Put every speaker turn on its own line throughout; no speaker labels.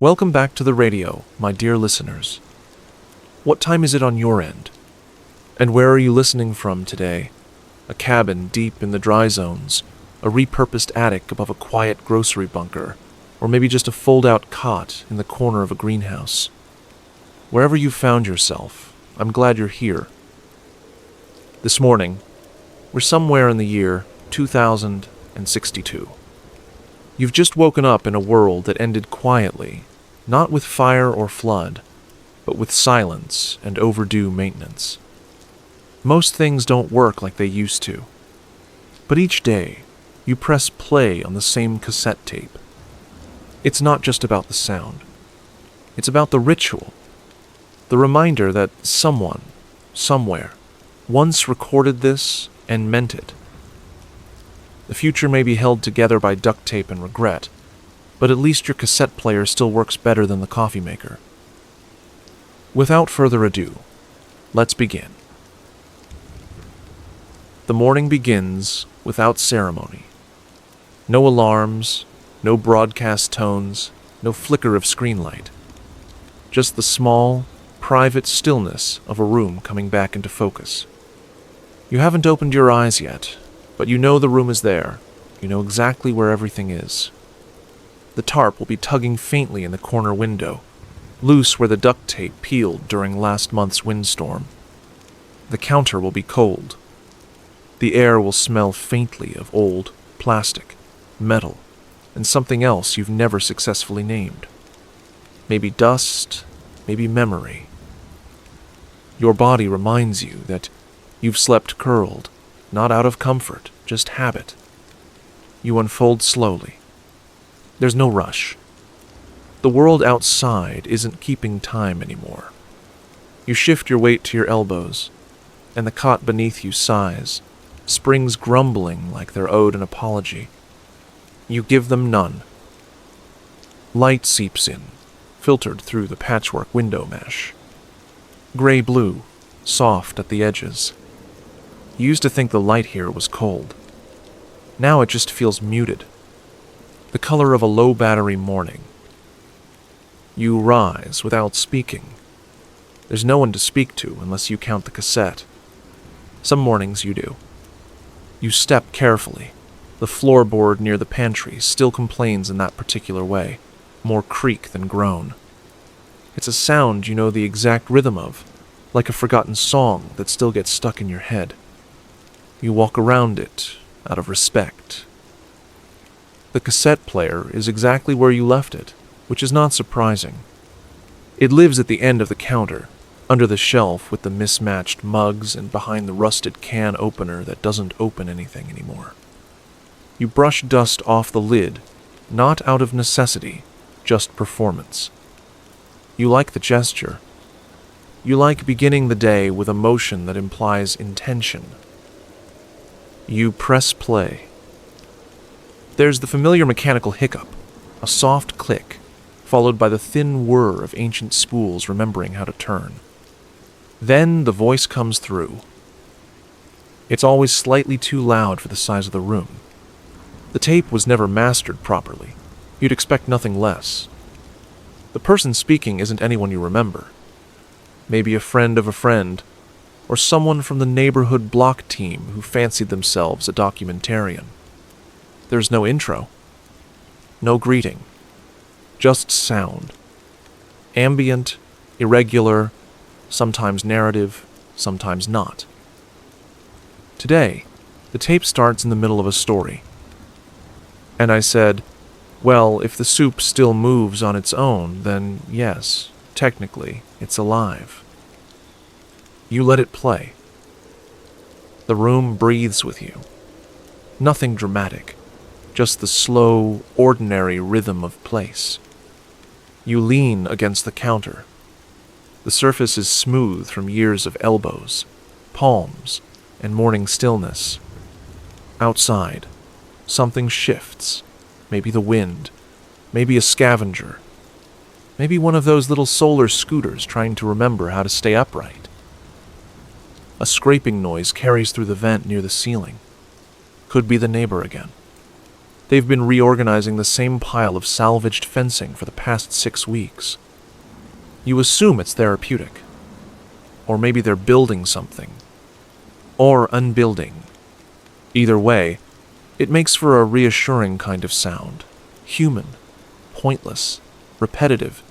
Welcome back to the radio, my dear listeners. What time is it on your end? And where are you listening from today? A cabin deep in the dry zones, a repurposed attic above a quiet grocery bunker, or maybe just a fold-out cot in the corner of a greenhouse. Wherever you found yourself, I'm glad you're here. This morning, we're somewhere in the year 2062. You've just woken up in a world that ended quietly, not with fire or flood, but with silence and overdue maintenance. Most things don't work like they used to. But each day, you press play on the same cassette tape. It's not just about the sound. It's about the ritual. The reminder that someone, somewhere, once recorded this and meant it. The future may be held together by duct tape and regret, but at least your cassette player still works better than the coffee maker. Without further ado, let's begin. The morning begins without ceremony. No alarms, no broadcast tones, no flicker of screen light. Just the small, private stillness of a room coming back into focus. You haven't opened your eyes yet, but you know the room is there. You know exactly where everything is. The tarp will be tugging faintly in the corner window, loose where the duct tape peeled during last month's windstorm. The counter will be cold. The air will smell faintly of old plastic, metal, and something else you've never successfully named. Maybe dust, maybe memory. Your body reminds you that you've slept curled, not out of comfort, just habit. You unfold slowly. There's no rush. The world outside isn't keeping time anymore. You shift your weight to your elbows, and the cot beneath you sighs, springs grumbling like they're owed an apology. You give them none. Light seeps in, filtered through the patchwork window mesh. Gray-blue, soft at the edges. You used to think the light here was cold. Now it just feels muted. The color of a low-battery morning. You rise without speaking. There's no one to speak to unless you count the cassette. Some mornings you do. You step carefully. The floorboard near the pantry still complains in that particular way, more creak than groan. It's a sound you know the exact rhythm of, like a forgotten song that still gets stuck in your head. You walk around it, out of respect. The cassette player is exactly where you left it, which is not surprising. It lives at the end of the counter, under the shelf with the mismatched mugs and behind the rusted can opener that doesn't open anything anymore. You brush dust off the lid, not out of necessity, just performance. You like the gesture. You like beginning the day with a motion that implies intention. You press play. There's the familiar mechanical hiccup, a soft click, followed by the thin whir of ancient spools remembering how to turn. Then the voice comes through. It's always slightly too loud for the size of the room. The tape was never mastered properly. You'd expect nothing less. The person speaking isn't anyone you remember. Maybe a friend of a friend, or someone from the neighborhood block team who fancied themselves a documentarian. There's no intro. No greeting. Just sound. Ambient, irregular, sometimes narrative, sometimes not. Today, the tape starts in the middle of a story. And I said, well, if the soup still moves on its own, then yes, technically, it's alive. You let it play. The room breathes with you. Nothing dramatic, just the slow, ordinary rhythm of place. You lean against the counter. The surface is smooth from years of elbows, palms, and morning stillness. Outside, something shifts. Maybe the wind, maybe a scavenger, maybe one of those little solar scooters trying to remember how to stay upright. A scraping noise carries through the vent near the ceiling. Could be the neighbor again. They've been reorganizing the same pile of salvaged fencing for the past 6 weeks. You assume it's therapeutic. Or maybe they're building something. Or unbuilding. Either way, it makes for a reassuring kind of sound. Human. Pointless. Repetitive.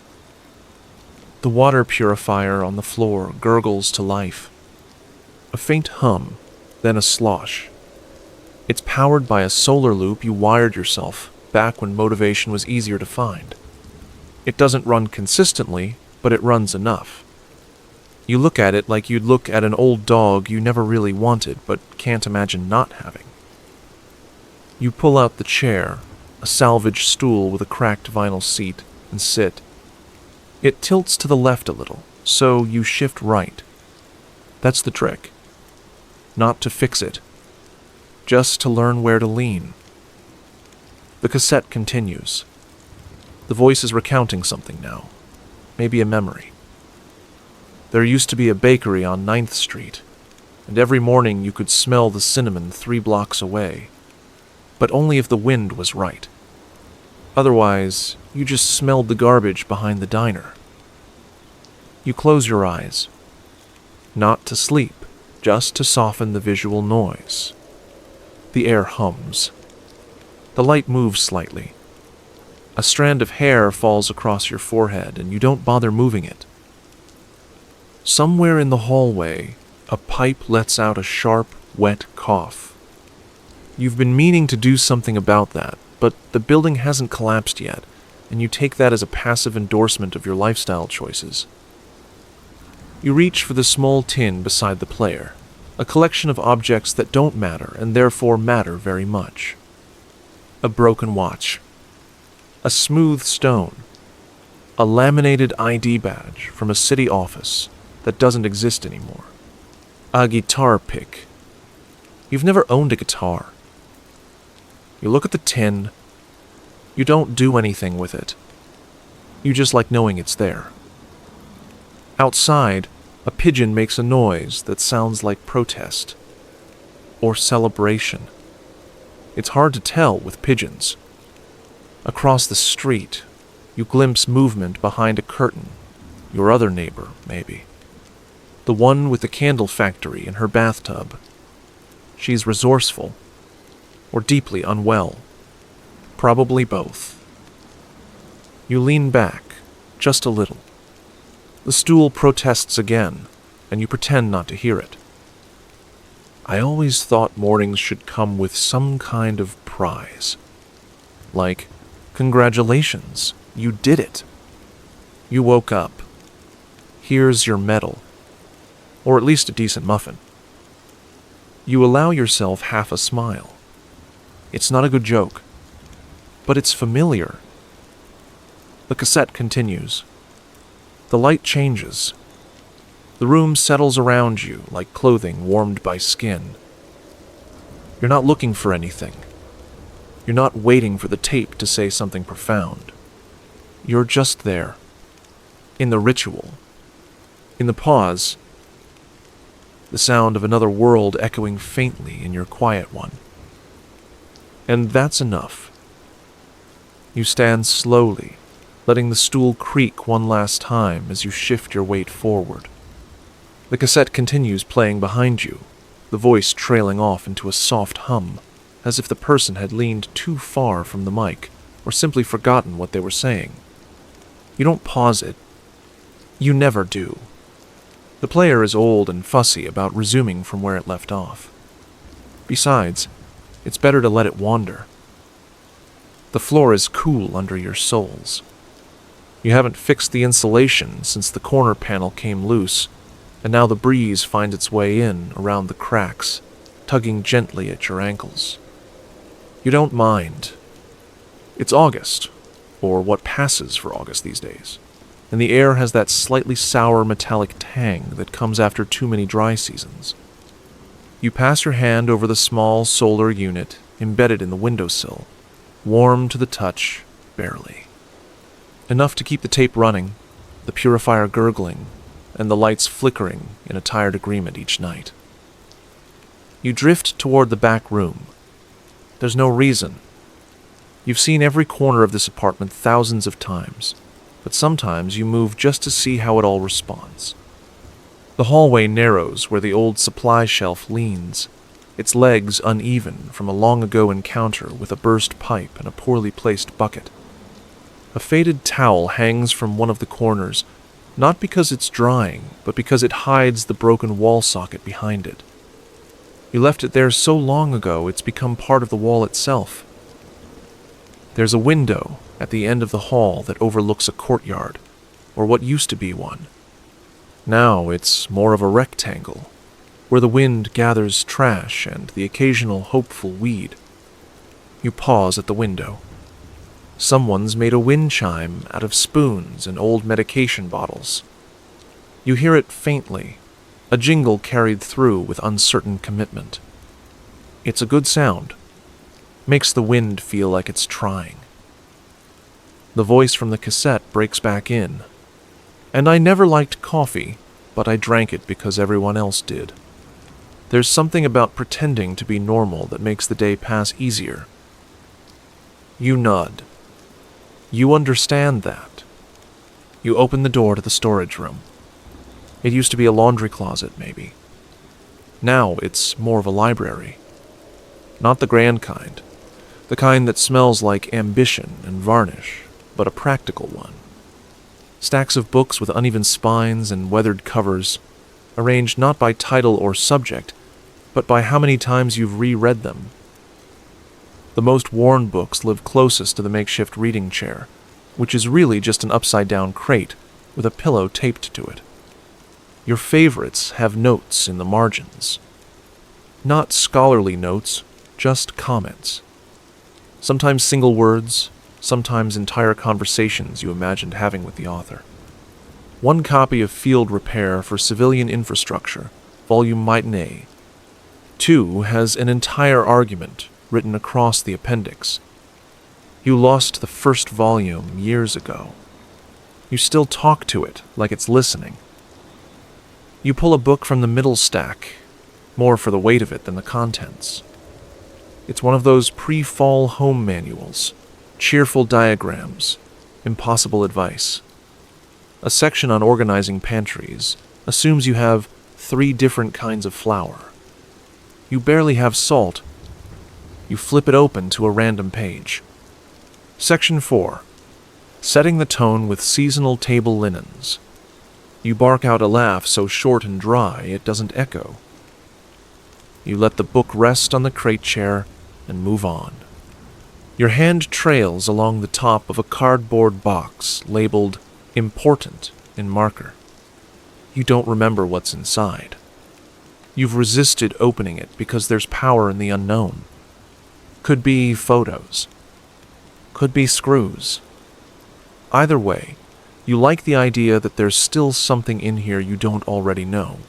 The water purifier on the floor gurgles to life. A faint hum, then a slosh. It's powered by a solar loop you wired yourself back when motivation was easier to find. It doesn't run consistently, but it runs enough. You look at it like you'd look at an old dog you never really wanted but can't imagine not having. You pull out the chair, a salvaged stool with a cracked vinyl seat, and sit. It tilts to the left a little, so you shift right. That's the trick. Not to fix it, just to learn where to lean. The cassette continues. The voice is recounting something now, maybe a memory. There used to be a bakery on 9th Street, and every morning you could smell the cinnamon 3 blocks away, but only if the wind was right. Otherwise, you just smelled the garbage behind the diner. You close your eyes, not to sleep, just to soften the visual noise. The air hums. The light moves slightly. A strand of hair falls across your forehead, and you don't bother moving it. Somewhere in the hallway, a pipe lets out a sharp, wet cough. You've been meaning to do something about that, but the building hasn't collapsed yet, and you take that as a passive endorsement of your lifestyle choices. You reach for the small tin beside the player, a collection of objects that don't matter and therefore matter very much. A broken watch. A smooth stone. A laminated ID badge from a city office that doesn't exist anymore. A guitar pick. You've never owned a guitar. You look at the tin. You don't do anything with it. You just like knowing it's there. Outside, a pigeon makes a noise that sounds like protest. Or celebration. It's hard to tell with pigeons. Across the street, you glimpse movement behind a curtain. Your other neighbor, maybe. The one with the candle factory in her bathtub. She's resourceful. Or deeply unwell. Probably both. You lean back, just a little. The stool protests again, and you pretend not to hear it. I always thought mornings should come with some kind of prize. Like, congratulations, you did it. You woke up. Here's your medal. Or at least a decent muffin. You allow yourself half a smile. It's not a good joke, but it's familiar. The cassette continues. The light changes. The room settles around you like clothing warmed by skin. You're not looking for anything. You're not waiting for the tape to say something profound. You're just there. In the ritual. In the pause. The sound of another world echoing faintly in your quiet one. And that's enough. You stand slowly, letting the stool creak one last time as you shift your weight forward. The cassette continues playing behind you, the voice trailing off into a soft hum, as if the person had leaned too far from the mic, or simply forgotten what they were saying. You don't pause it. You never do. The player is old and fussy about resuming from where it left off. Besides, it's better to let it wander. The floor is cool under your soles. You haven't fixed the insulation since the corner panel came loose, and now the breeze finds its way in around the cracks, tugging gently at your ankles. You don't mind. It's August, or what passes for August these days, and the air has that slightly sour metallic tang that comes after too many dry seasons. You pass your hand over the small solar unit embedded in the windowsill, warm to the touch, barely. Enough to keep the tape running, the purifier gurgling, and the lights flickering in a tired agreement each night. You drift toward the back room. There's no reason. You've seen every corner of this apartment thousands of times, but sometimes you move just to see how it all responds. The hallway narrows where the old supply shelf leans, its legs uneven from a long-ago encounter with a burst pipe and a poorly placed bucket. A faded towel hangs from one of the corners, not because it's drying, but because it hides the broken wall socket behind it. You left it there so long ago it's become part of the wall itself. There's a window at the end of the hall that overlooks a courtyard, or what used to be one. Now it's more of a rectangle, where the wind gathers trash and the occasional hopeful weed. You pause at the window. Someone's made a wind chime out of spoons and old medication bottles. You hear it faintly, a jingle carried through with uncertain commitment. It's a good sound. Makes the wind feel like it's trying. The voice from the cassette breaks back in. And I never liked coffee, but I drank it because everyone else did. There's something about pretending to be normal that makes the day pass easier. You nod. You understand that. You open the door to the storage room. It used to be a laundry closet, maybe. Now it's more of a library. Not the grand kind. The kind that smells like ambition and varnish, but a practical one. Stacks of books with uneven spines and weathered covers, arranged not by title or subject, but by how many times you've reread them. The most worn books live closest to the makeshift reading chair, which is really just an upside-down crate with a pillow taped to it. Your favorites have notes in the margins. Not scholarly notes, just comments. Sometimes single words, sometimes entire conversations you imagined having with the author. One copy of Field Repair for Civilian Infrastructure, Volume Matinee. 2 has an entire argument written across the appendix. You lost the first volume years ago. You still talk to it like it's listening. You pull a book from the middle stack, more for the weight of it than the contents. It's one of those pre-fall home manuals, cheerful diagrams, impossible advice. A section on organizing pantries assumes you have 3 different kinds of flour. You barely have salt. You flip it open to a random page. Section 4. Setting the tone with seasonal table linens. You bark out a laugh so short and dry it doesn't echo. You let the book rest on the crate chair and move on. Your hand trails along the top of a cardboard box labeled Important in marker. You don't remember what's inside. You've resisted opening it because there's power in the unknown. Could be photos. Could be screws. Either way, you like the idea that there's still something in here you don't already know.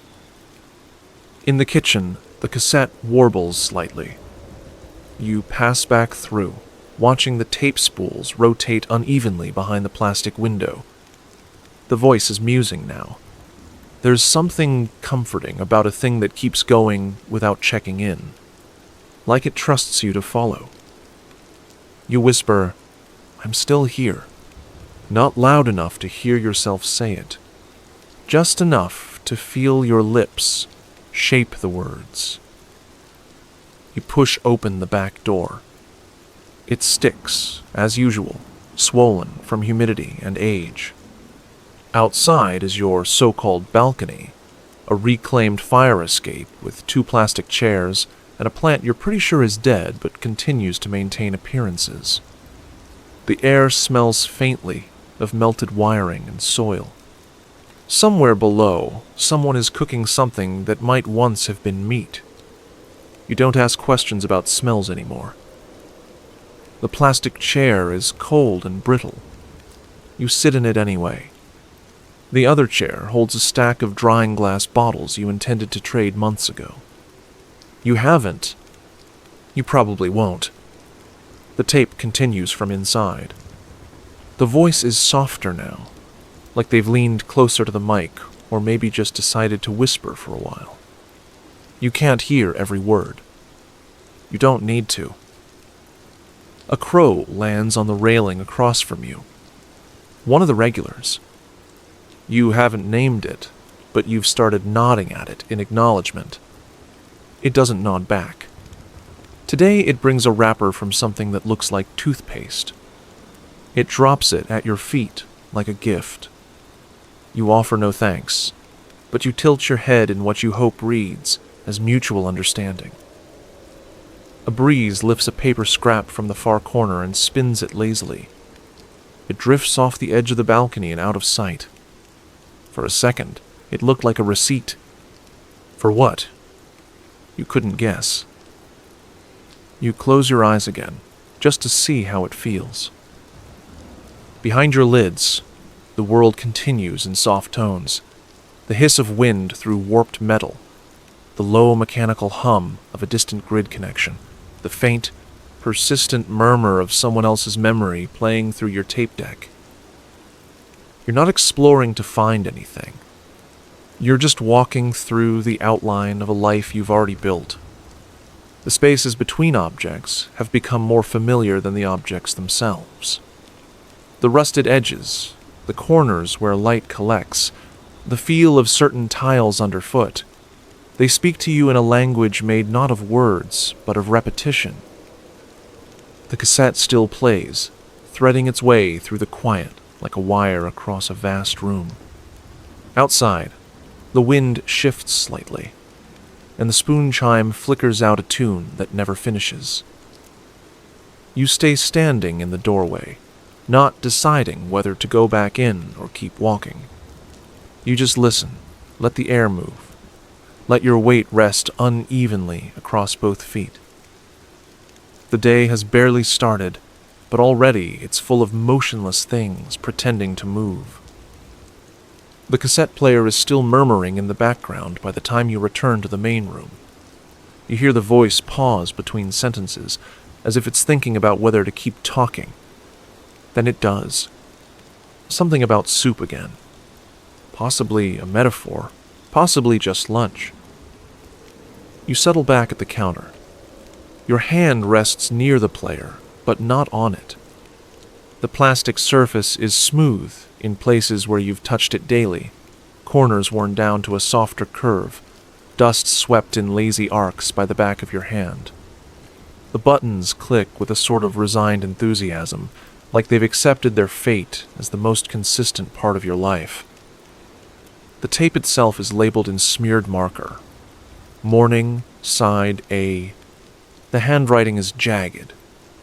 In the kitchen, the cassette warbles slightly. You pass back through, watching the tape spools rotate unevenly behind the plastic window. The voice is musing now. There's something comforting about a thing that keeps going without checking in, like it trusts you to follow. You whisper, "I'm still here," not loud enough to hear yourself say it, just enough to feel your lips shape the words. You push open the back door. It sticks, as usual, swollen from humidity and age. Outside is your so-called balcony, a reclaimed fire escape with 2 plastic chairs and a plant you're pretty sure is dead but continues to maintain appearances. The air smells faintly of melted wiring and soil. Somewhere below, someone is cooking something that might once have been meat. You don't ask questions about smells anymore. The plastic chair is cold and brittle. You sit in it anyway. The other chair holds a stack of drying glass bottles you intended to trade months ago. You haven't. You probably won't. The tape continues from inside. The voice is softer now, like they've leaned closer to the mic, or maybe just decided to whisper for a while. You can't hear every word. You don't need to. A crow lands on the railing across from you. One of the regulars. You haven't named it, but you've started nodding at it in acknowledgement. It doesn't nod back. Today it brings a wrapper from something that looks like toothpaste. It drops it at your feet like a gift. You offer no thanks, but you tilt your head in what you hope reads as mutual understanding. A breeze lifts a paper scrap from the far corner and spins it lazily. It drifts off the edge of the balcony and out of sight. For a second, it looked like a receipt. For what? You couldn't guess. You close your eyes again, just to see how it feels. Behind your lids, the world continues in soft tones, the hiss of wind through warped metal, the low mechanical hum of a distant grid connection, the faint, persistent murmur of someone else's memory playing through your tape deck. You're not exploring to find anything. You're just walking through the outline of a life you've already built. The spaces between objects have become more familiar than the objects themselves. The rusted edges, the corners where light collects, the feel of certain tiles underfoot, they speak to you in a language made not of words, but of repetition. The cassette still plays, threading its way through the quiet like a wire across a vast room. Outside, the wind shifts slightly, and the spoon chime flickers out a tune that never finishes. You stay standing in the doorway, not deciding whether to go back in or keep walking. You just listen, let the air move. Let your weight rest unevenly across both feet. The day has barely started, but already it's full of motionless things pretending to move. The cassette player is still murmuring in the background by the time you return to the main room. You hear the voice pause between sentences, as if it's thinking about whether to keep talking. Then it does. Something about soup again. Possibly a metaphor, possibly just lunch. You settle back at the counter. Your hand rests near the player, but not on it. The plastic surface is smooth in places where you've touched it daily, corners worn down to a softer curve, dust swept in lazy arcs by the back of your hand. The buttons click with a sort of resigned enthusiasm, like they've accepted their fate as the most consistent part of your life. The tape itself is labeled in smeared marker. Morning, side A. The handwriting is jagged,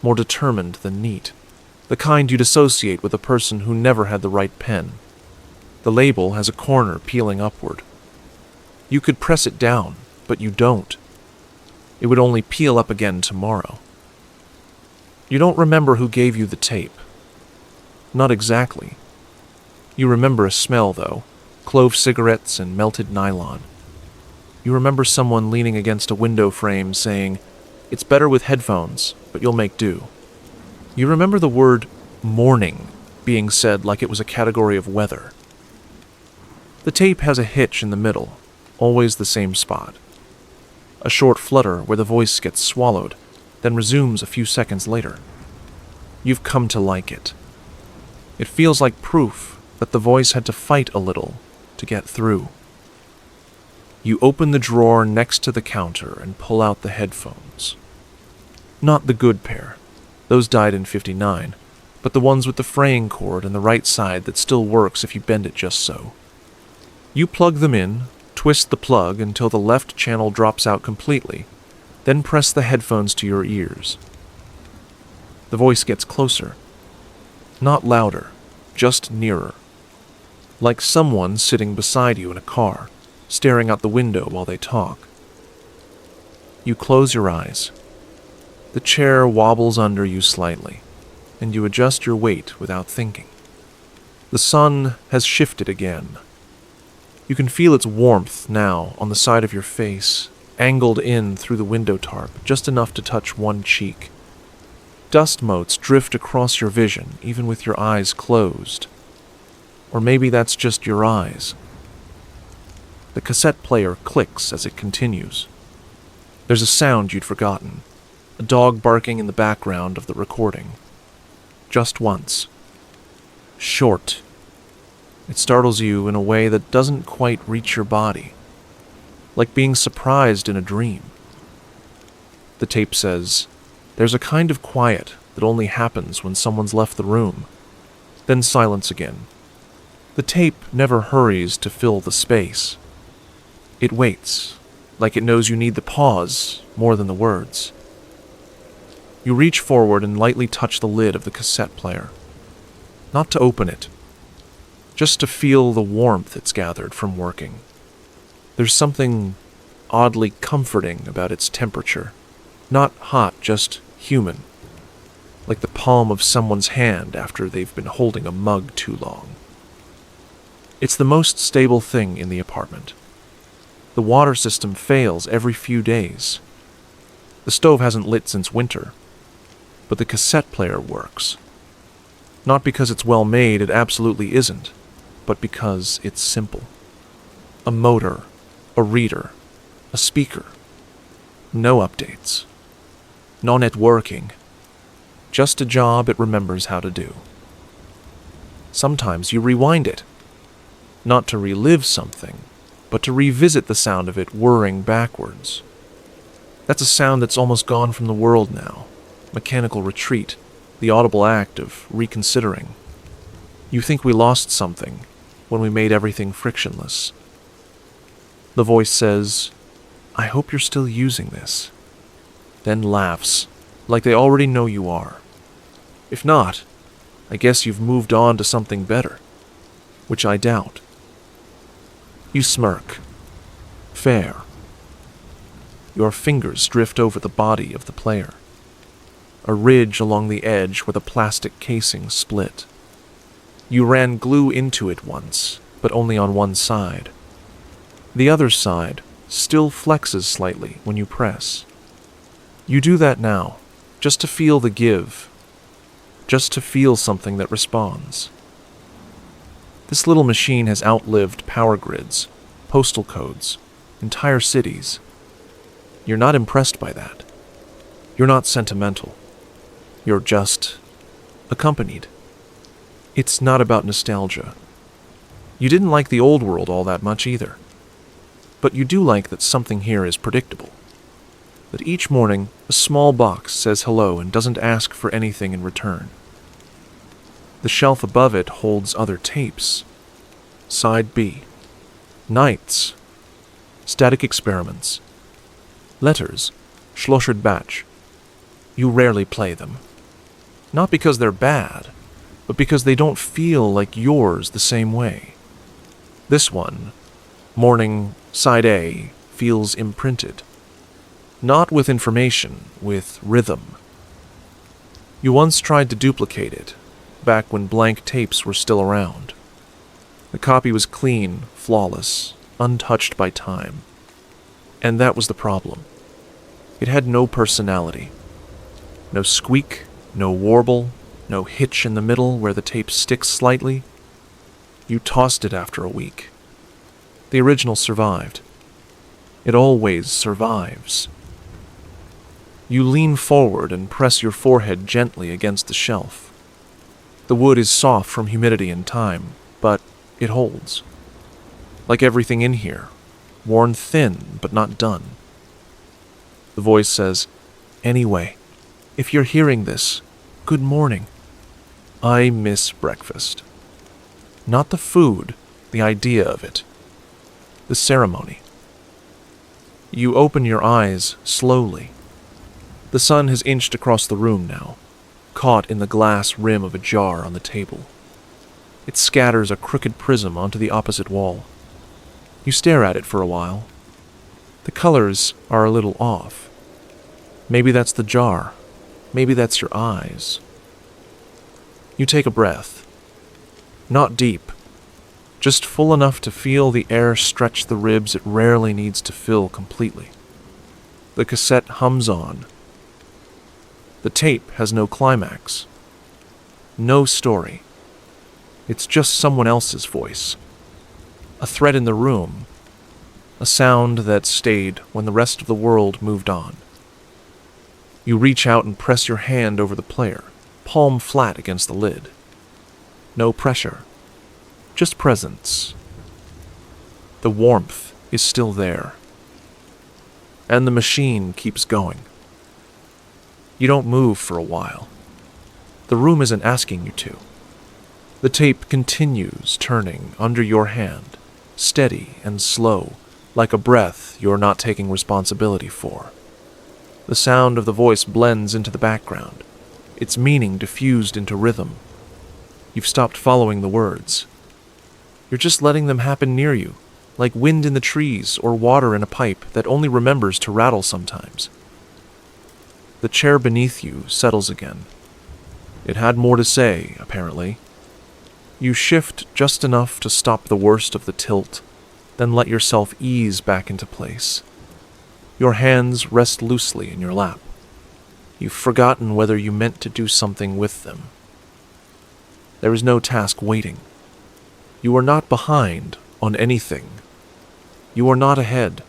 more determined than neat, the kind you'd associate with a person who never had the right pen. The label has a corner peeling upward. You could press it down, but you don't. It would only peel up again tomorrow. You don't remember who gave you the tape. Not exactly. You remember a smell, though, clove cigarettes and melted nylon. You remember someone leaning against a window frame saying, "It's better with headphones, but you'll make do." You remember the word morning being said like it was a category of weather. The tape has a hitch in the middle, always the same spot. A short flutter where the voice gets swallowed, then resumes a few seconds later. You've come to like it. It feels like proof that the voice had to fight a little to get through. You open the drawer next to the counter and pull out the headphones. Not the good pair. Those died in '59, but the ones with the fraying cord and the right side that still works if you bend it just so. You plug them in, twist the plug until the left channel drops out completely, then press the headphones to your ears. The voice gets closer. Not louder, just nearer. Like someone sitting beside you in a car, staring out the window while they talk. You close your eyes. The chair wobbles under you slightly, and you adjust your weight without thinking. The sun has shifted again. You can feel its warmth now on the side of your face, angled in through the window tarp, just enough to touch one cheek. Dust motes drift across your vision, even with your eyes closed. Or maybe that's just your eyes. The cassette player clicks as it continues. There's a sound you'd forgotten. a dog barking in the background of the recording. Just once. Short. It startles you in a way that doesn't quite reach your body, like being surprised in a dream. The tape says, "There's a kind of quiet that only happens when someone's left the room." Then silence again. The tape never hurries to fill the space. It waits, like it knows you need the pause more than the words. You reach forward and lightly touch the lid of the cassette player. Not to open it, just to feel the warmth it's gathered from working. There's something oddly comforting about its temperature. Not hot, just human. Like the palm of someone's hand after they've been holding a mug too long. It's the most stable thing in the apartment. The water system fails every few days. The stove hasn't lit since winter, but the cassette player works. Not because it's well made, it absolutely isn't, but because it's simple. A motor, a reader, a speaker. No updates. No networking. Just a job it remembers how to do. Sometimes you rewind it. Not to relive something, but to revisit the sound of it whirring backwards. That's a sound that's almost gone from the world now. Mechanical retreat, the audible act of reconsidering. You think we lost something when we made everything frictionless. The voice says, "I hope you're still using this." Then laughs, like they already know you are. If not, I guess you've moved on to something better, which I doubt. You smirk. Fair. Your fingers drift over the body of the player. A ridge along the edge where the plastic casing split. You ran glue into it once, but only on one side. The other side still flexes slightly when you press. You do that now, just to feel the give, just to feel something that responds. This little machine has outlived power grids, postal codes, entire cities. You're not impressed by that. You're not sentimental. You're just accompanied. It's not about nostalgia. You didn't like the old world all that much either. But you do like that something here is predictable. That each morning, a small box says hello and doesn't ask for anything in return. The shelf above it holds other tapes. Side B. Nights. Static experiments. Letters. Schlossert Batch. You rarely play them. Not because they're bad, but because they don't feel like yours the same way. This one, Morning, Side A, feels imprinted. Not with information, with rhythm. You once tried to duplicate it, back when blank tapes were still around. The copy was clean, flawless, untouched by time. And that was the problem. It had no personality. No squeak, no warble, no hitch in the middle where the tape sticks slightly. You tossed it after a week. The original survived. It always survives. You lean forward and press your forehead gently against the shelf. The wood is soft from humidity and time, but it holds. Like everything in here, worn thin but not done. The voice says, "Anyway, if you're hearing this, good morning. I miss breakfast." Not the food, the idea of it. The ceremony. You open your eyes slowly. The sun has inched across the room now, caught in the glass rim of a jar on the table. It scatters a crooked prism onto the opposite wall. You stare at it for a while. The colors are a little off. Maybe that's the jar. Maybe that's your eyes. You take a breath. Not deep. Just full enough to feel the air stretch the ribs it rarely needs to fill completely. The cassette hums on. The tape has no climax. No story. It's just someone else's voice. A thread in the room. A sound that stayed when the rest of the world moved on. You reach out and press your hand over the player, palm flat against the lid. No pressure, just presence. The warmth is still there. And the machine keeps going. You don't move for a while. The room isn't asking you to. The tape continues turning under your hand, steady and slow, like a breath you're not taking responsibility for. The sound of the voice blends into the background, its meaning diffused into rhythm. You've stopped following the words. You're just letting them happen near you, like wind in the trees or water in a pipe that only remembers to rattle sometimes. The chair beneath you settles again. It had more to say, apparently. You shift just enough to stop the worst of the tilt, then let yourself ease back into place. Your hands rest loosely in your lap. You've forgotten whether you meant to do something with them. There is no task waiting. You are not behind on anything. You are not ahead.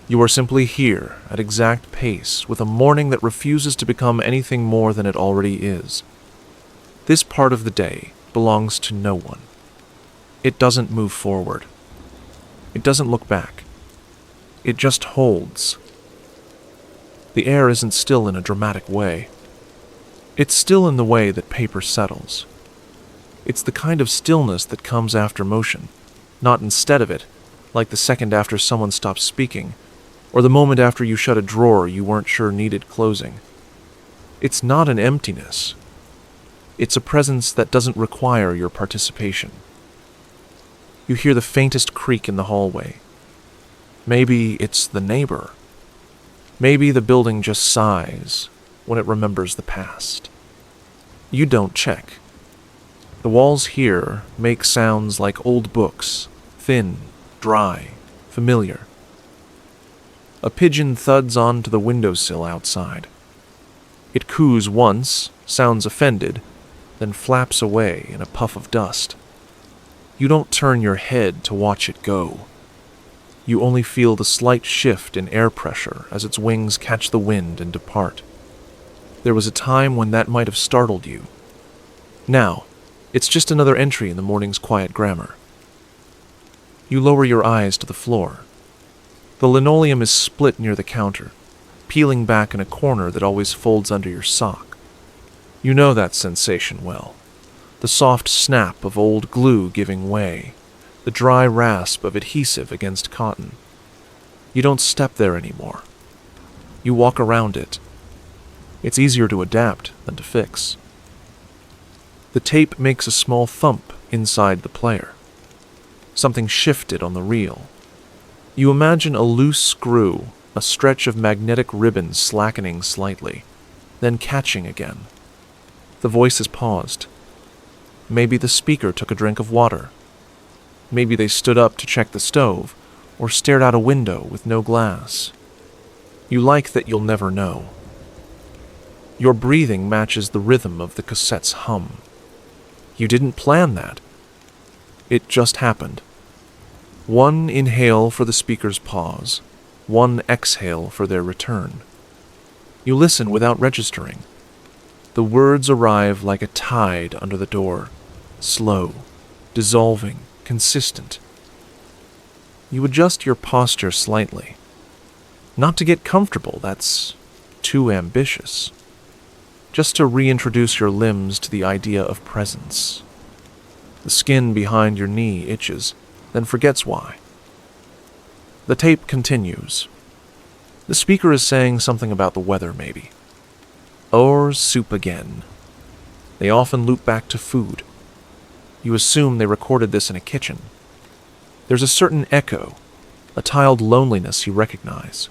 You are simply here at exact pace with a morning that refuses to become anything more than it already is. This part of the day belongs to no one. It doesn't move forward. It doesn't look back. It just holds. The air isn't still in a dramatic way. It's still in the way that paper settles. It's the kind of stillness that comes after motion, not instead of it, like the second after someone stops speaking, or the moment after you shut a drawer you weren't sure needed closing. It's not an emptiness. It's a presence that doesn't require your participation. You hear the faintest creak in the hallway. Maybe it's the neighbor. Maybe the building just sighs when it remembers the past. You don't check. The walls here make sounds like old books, thin, dry, familiar. A pigeon thuds onto the windowsill outside. It coos once, sounds offended, then flaps away in a puff of dust. You don't turn your head to watch it go. You only feel the slight shift in air pressure as its wings catch the wind and depart. There was a time when that might have startled you. Now, it's just another entry in the morning's quiet grammar. You lower your eyes to the floor. The linoleum is split near the counter, peeling back in a corner that always folds under your sock. You know that sensation well. The soft snap of old glue giving way, the dry rasp of adhesive against cotton. You don't step there anymore. You walk around it. It's easier to adapt than to fix. The tape makes a small thump inside the player. Something shifted on the reel. You imagine a loose screw, a stretch of magnetic ribbon slackening slightly, then catching again. The voice has paused. Maybe the speaker took a drink of water. Maybe they stood up to check the stove, or stared out a window with no glass. You like that you'll never know. Your breathing matches the rhythm of the cassette's hum. You didn't plan that. It just happened. One inhale for the speaker's pause, one exhale for their return. You listen without registering. The words arrive like a tide under the door, slow, dissolving, consistent. You adjust your posture slightly. Not to get comfortable, that's too ambitious. Just to reintroduce your limbs to the idea of presence. The skin behind your knee itches, then forgets why. The tape continues. The speaker is saying something about the weather, maybe. Or soup again. They often loop back to food. You assume they recorded this in a kitchen. There's a certain echo, a tiled loneliness you recognize.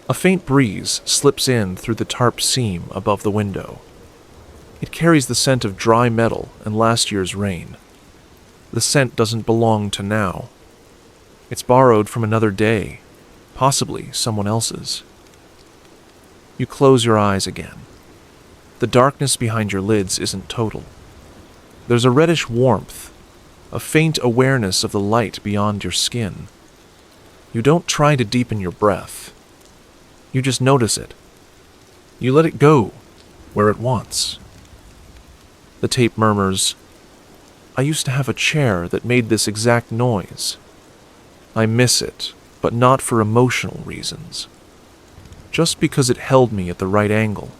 A faint breeze slips in through the tarp seam above the window. It carries the scent of dry metal and last year's rain. The scent doesn't belong to now. It's borrowed from another day, possibly someone else's. You close your eyes again. The darkness behind your lids isn't total. There's a reddish warmth, a faint awareness of the light beyond your skin. You don't try to deepen your breath. You just notice it, You let it go where it wants. The tape murmurs, I used to have a chair that made this exact noise. I miss it, but not for emotional reasons. Just because it held me at the right angle.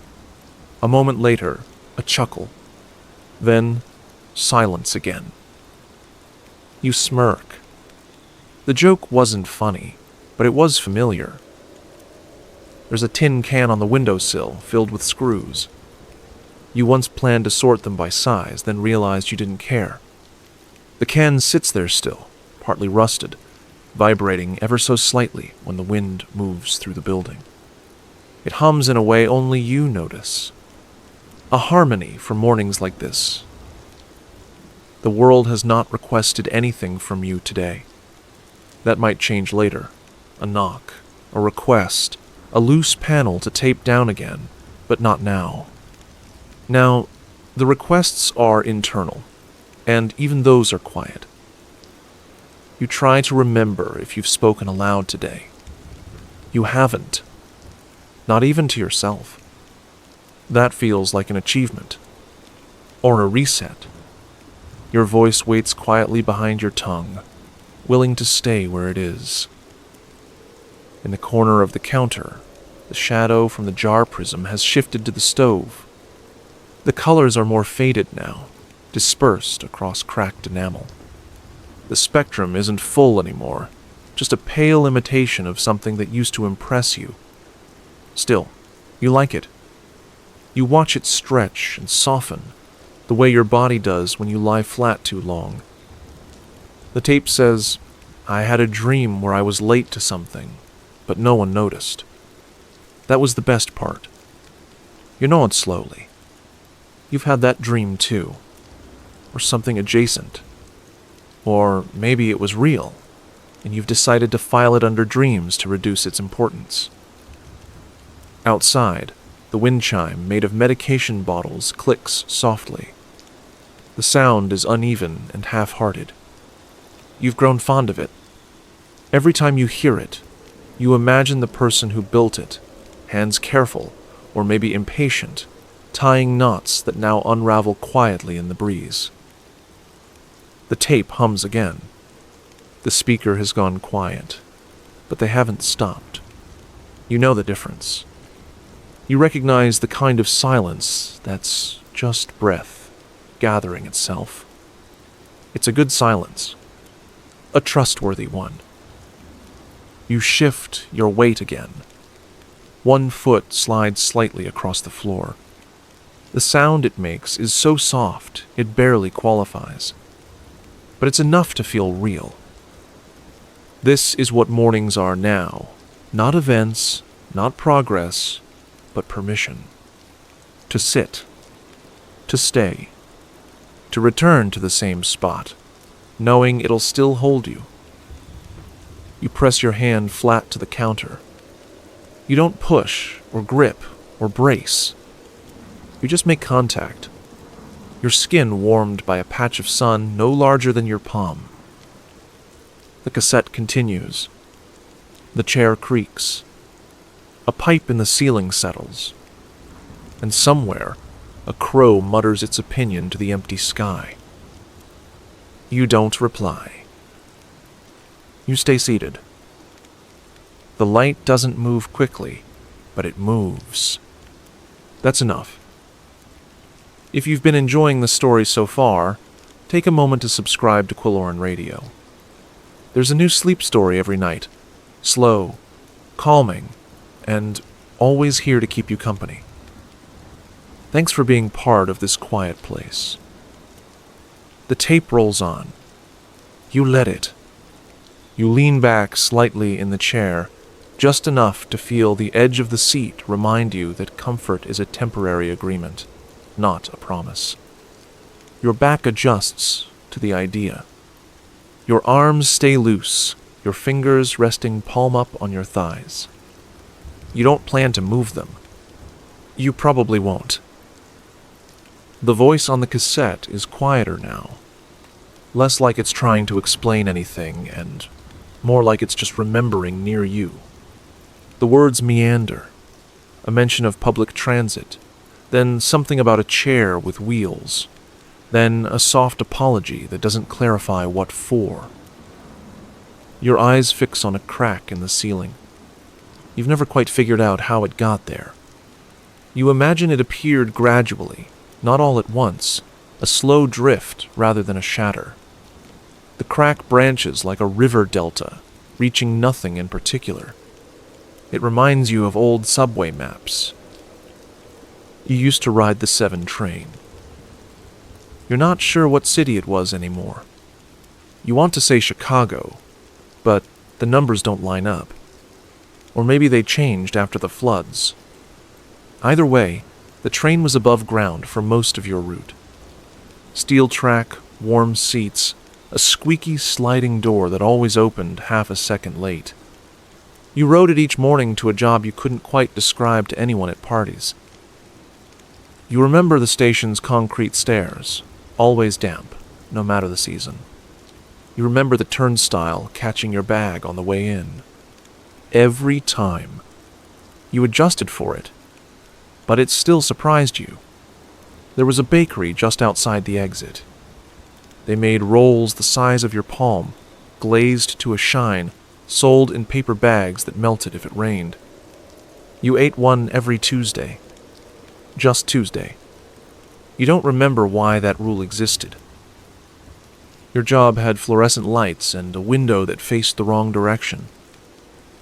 A moment later, a chuckle. Then, silence again. You smirk. The joke wasn't funny, but it was familiar. There's a tin can on the windowsill filled with screws. You once planned to sort them by size, then realized you didn't care. The can sits there still, partly rusted, vibrating ever so slightly when the wind moves through the building. It hums in a way only you notice. A harmony for mornings like this. The world has not requested anything from you today. That might change later. A knock, a request, a loose panel to tape down again, but not now. Now, the requests are internal, and even those are quiet. You try to remember if you've spoken aloud today. You haven't. Not even to yourself. That feels like an achievement. Or a reset. Your voice waits quietly behind your tongue, willing to stay where it is. In the corner of the counter, the shadow from the jar prism has shifted to the stove. The colors are more faded now, dispersed across cracked enamel. The spectrum isn't full anymore, just a pale imitation of something that used to impress you. Still, you like it. You watch it stretch and soften, the way your body does when you lie flat too long. The tape says, I had a dream where I was late to something, but no one noticed. That was the best part. You nod slowly. You've had that dream too, or something adjacent. Or maybe it was real, and you've decided to file it under dreams to reduce its importance. Outside, the wind chime made of medication bottles clicks softly. The sound is uneven and half-hearted. You've grown fond of it. Every time you hear it, you imagine the person who built it, hands careful, or maybe impatient, tying knots that now unravel quietly in the breeze. The tape hums again. The speaker has gone quiet, but they haven't stopped. You know the difference. You recognize the kind of silence that's just breath, gathering itself. It's a good silence, a trustworthy one. You shift your weight again. One foot slides slightly across the floor. The sound it makes is so soft it barely qualifies. But it's enough to feel real. This is what mornings are now. Not events, not progress, but permission. To sit. To stay. To return to the same spot, knowing it'll still hold you. You press your hand flat to the counter. You don't push, or grip, or brace. You just make contact. Your skin warmed by a patch of sun no larger than your palm. The cassette continues. The chair creaks. A pipe in the ceiling settles. And somewhere, a crow mutters its opinion to the empty sky. You don't reply. You stay seated. The light doesn't move quickly, but it moves. That's enough. If you've been enjoying the story so far, take a moment to subscribe to Quilloren Radio. There's a new sleep story every night, slow, calming, and always here to keep you company. Thanks for being part of this quiet place. The tape rolls on. You let it. You lean back slightly in the chair, just enough to feel the edge of the seat remind you that comfort is a temporary agreement, not a promise. Your back adjusts to the idea. Your arms stay loose, your fingers resting palm up on your thighs. You don't plan to move them. You probably won't. The voice on the cassette is quieter now, less like it's trying to explain anything and more like it's just remembering near you. The words meander, a mention of public transit, then something about a chair with wheels, then a soft apology that doesn't clarify what for. Your eyes fix on a crack in the ceiling. You've never quite figured out how it got there. You imagine it appeared gradually, not all at once, a slow drift rather than a shatter. The crack branches like a river delta, reaching nothing in particular. It reminds you of old subway maps. You used to ride the 7 train. You're not sure what city it was anymore. You want to say Chicago, but the numbers don't line up. Or maybe they changed after the floods. Either way, the train was above ground for most of your route. Steel track, warm seats, a squeaky sliding door that always opened half a second late. You rode it each morning to a job you couldn't quite describe to anyone at parties. You remember the station's concrete stairs, always damp, no matter the season. You remember the turnstile catching your bag on the way in. Every time. You adjusted for it, but it still surprised you. There was a bakery just outside the exit. They made rolls the size of your palm, glazed to a shine, sold in paper bags that melted if it rained. You ate one every Tuesday. Just Tuesday. You don't remember why that rule existed. Your job had fluorescent lights and a window that faced the wrong direction.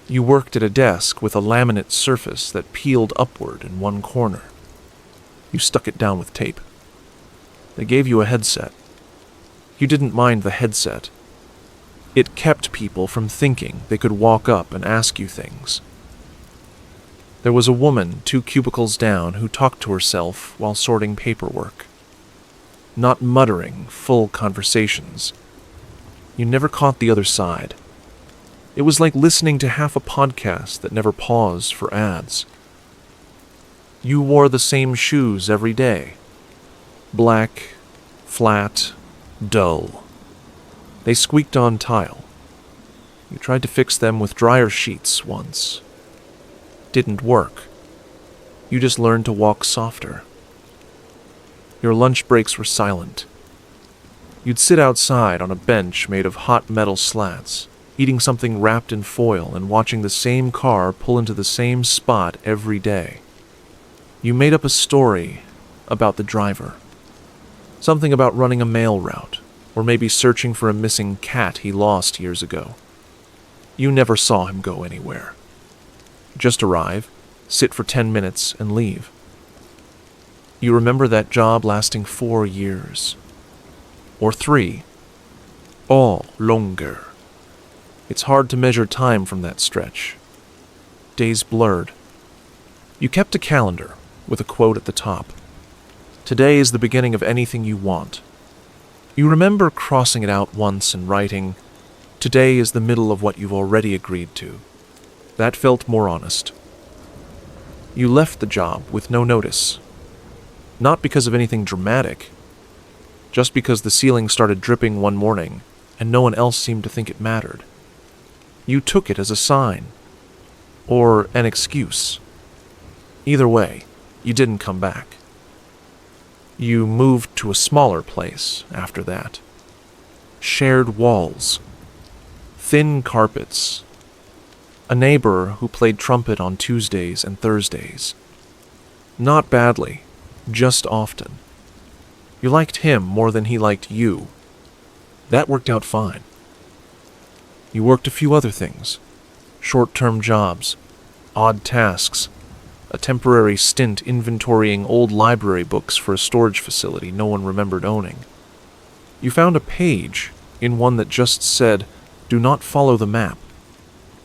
You worked at a desk with a laminate surface that peeled upward in one corner. You stuck it down with tape. They gave you a headset. You didn't mind the headset. It kept people from thinking they could walk up and ask you things. There was a woman 2 cubicles down who talked to herself while sorting paperwork. Not muttering, full conversations. You never caught the other side. It was like listening to half a podcast that never paused for ads. You wore the same shoes every day. Black, flat, dull. They squeaked on tile. You tried to fix them with dryer sheets once. Didn't work. You just learned to walk softer. Your lunch breaks were silent. You'd sit outside on a bench made of hot metal slats, eating something wrapped in foil and watching the same car pull into the same spot every day. You made up a story about the driver. Something about running a mail route, or maybe searching for a missing cat he lost years ago. You never saw him go anywhere. Just arrive, sit for 10 minutes, and leave. You remember that job lasting 4 years. Or 3. All longer. It's hard to measure time from that stretch. Days blurred. You kept a calendar with a quote at the top. Today is the beginning of anything you want. You remember crossing it out once and writing, "Today is the middle of what you've already agreed to." That felt more honest. You left the job with no notice. Not because of anything dramatic. Just because the ceiling started dripping one morning and no one else seemed to think it mattered. You took it as a sign. Or an excuse. Either way, you didn't come back. You moved to a smaller place after that. Shared walls. Thin carpets. A neighbor who played trumpet on Tuesdays and Thursdays. Not badly, just often. You liked him more than he liked you. That worked out fine. You worked a few other things. Short-term jobs, odd tasks, a temporary stint inventorying old library books for a storage facility no one remembered owning. You found a page in one that just said, "Do not follow the map."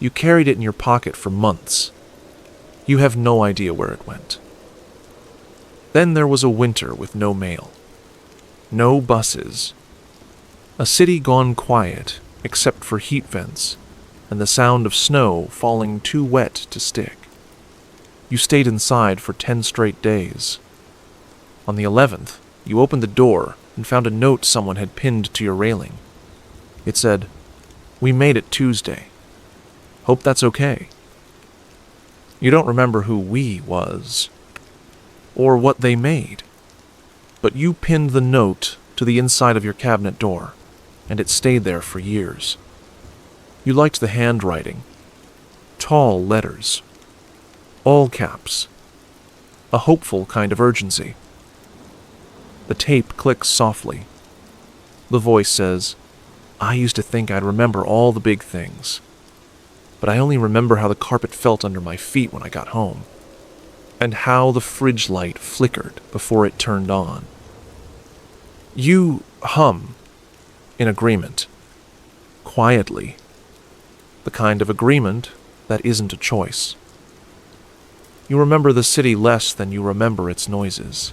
You carried it in your pocket for months. You have no idea where it went. Then there was a winter with no mail. No buses. A city gone quiet, except for heat vents, and the sound of snow falling too wet to stick. You stayed inside for 10 straight days. On the 11th, you opened the door and found a note someone had pinned to your railing. It said, "We made it Tuesday. Hope that's okay." You don't remember who "we" was, or what they made, but you pinned the note to the inside of your cabinet door, and it stayed there for years. You liked the handwriting. Tall letters. All caps. A hopeful kind of urgency. The tape clicks softly. The voice says, "I used to think I'd remember all the big things, but I only remember how the carpet felt under my feet when I got home, and how the fridge light flickered before it turned on." You hum, in agreement, quietly, the kind of agreement that isn't a choice. You remember the city less than you remember its noises,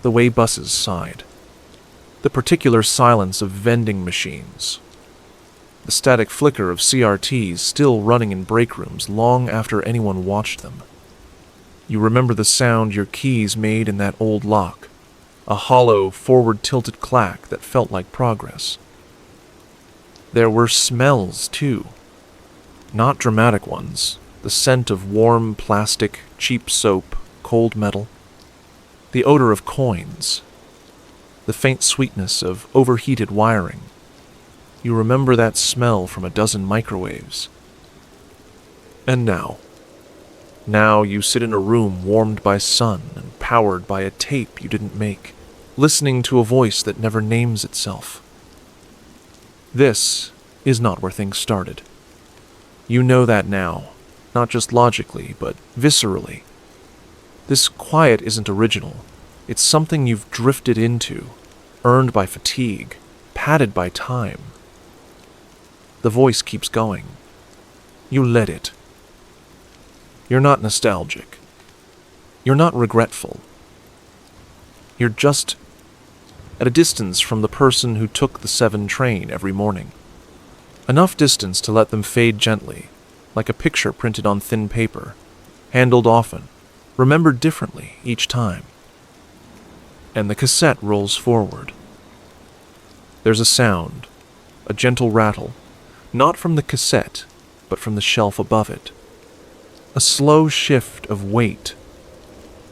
the way buses sighed, the particular silence of vending machines, the static flicker of CRTs still running in break rooms long after anyone watched them. You remember the sound your keys made in that old lock, a hollow, forward-tilted clack that felt like progress. There were smells, too. Not dramatic ones, the scent of warm plastic, cheap soap, cold metal, the odor of coins, the faint sweetness of overheated wiring. You remember that smell from a dozen microwaves. And now you sit in a room warmed by sun and powered by a tape you didn't make, listening to a voice that never names itself. This is not where things started. You know that now, not just logically, but viscerally. This quiet isn't original. It's something you've drifted into, earned by fatigue, padded by time. The voice keeps going. You let it. You're not nostalgic. You're not regretful. You're just at a distance from the person who took the 7 train every morning. Enough distance to let them fade gently, like a picture printed on thin paper, handled often, remembered differently each time. And the cassette rolls forward. There's a sound, a gentle rattle, not from the cassette, but from the shelf above it. A slow shift of weight.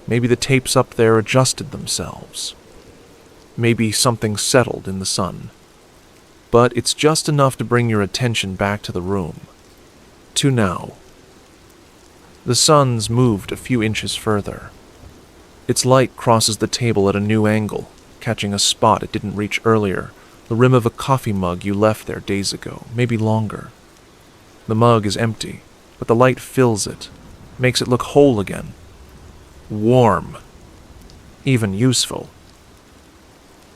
Maybe the tapes up there adjusted themselves. Maybe something settled in the sun. But it's just enough to bring your attention back to the room. To now. The sun's moved a few inches further. Its light crosses the table at a new angle, catching a spot it didn't reach earlier, the rim of a coffee mug you left there days ago, maybe longer. The mug is empty, but the light fills it, makes it look whole again. Warm. Even useful.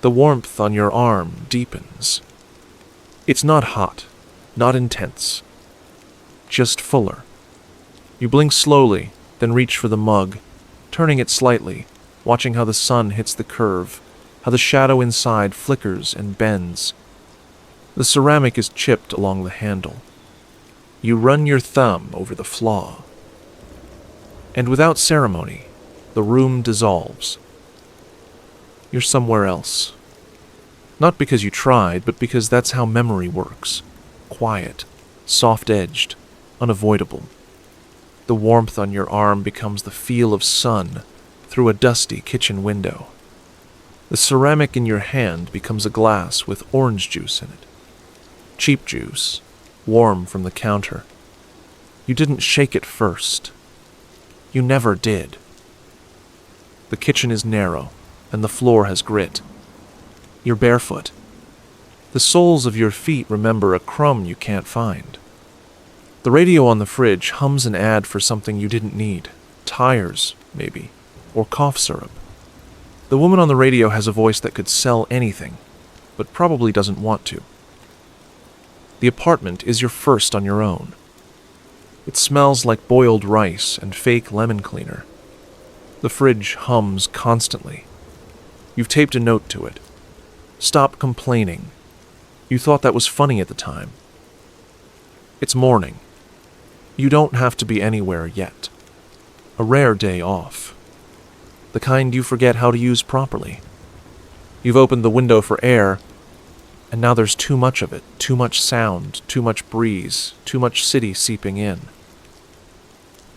The warmth on your arm deepens. It's not hot, not intense, just fuller. You blink slowly, then reach for the mug, turning it slightly, watching how the sun hits the curve, how the shadow inside flickers and bends. The ceramic is chipped along the handle. You run your thumb over the flaw. And without ceremony, the room dissolves. You're somewhere else. Not because you tried, but because that's how memory works. Quiet, soft-edged, unavoidable. The warmth on your arm becomes the feel of sun through a dusty kitchen window. The ceramic in your hand becomes a glass with orange juice in it. Cheap juice, warm from the counter. You didn't shake it first. You never did. The kitchen is narrow, and the floor has grit. You're barefoot. The soles of your feet remember a crumb you can't find. The radio on the fridge hums an ad for something you didn't need. Tires, maybe, or cough syrup. The woman on the radio has a voice that could sell anything, but probably doesn't want to. The apartment is your first on your own. It smells like boiled rice and fake lemon cleaner. The fridge hums constantly. You've taped a note to it. Stop complaining. You thought that was funny at the time. It's morning. You don't have to be anywhere yet. A rare day off. The kind you forget how to use properly. You've opened the window for air, and now there's too much of it, too much sound, too much breeze, too much city seeping in.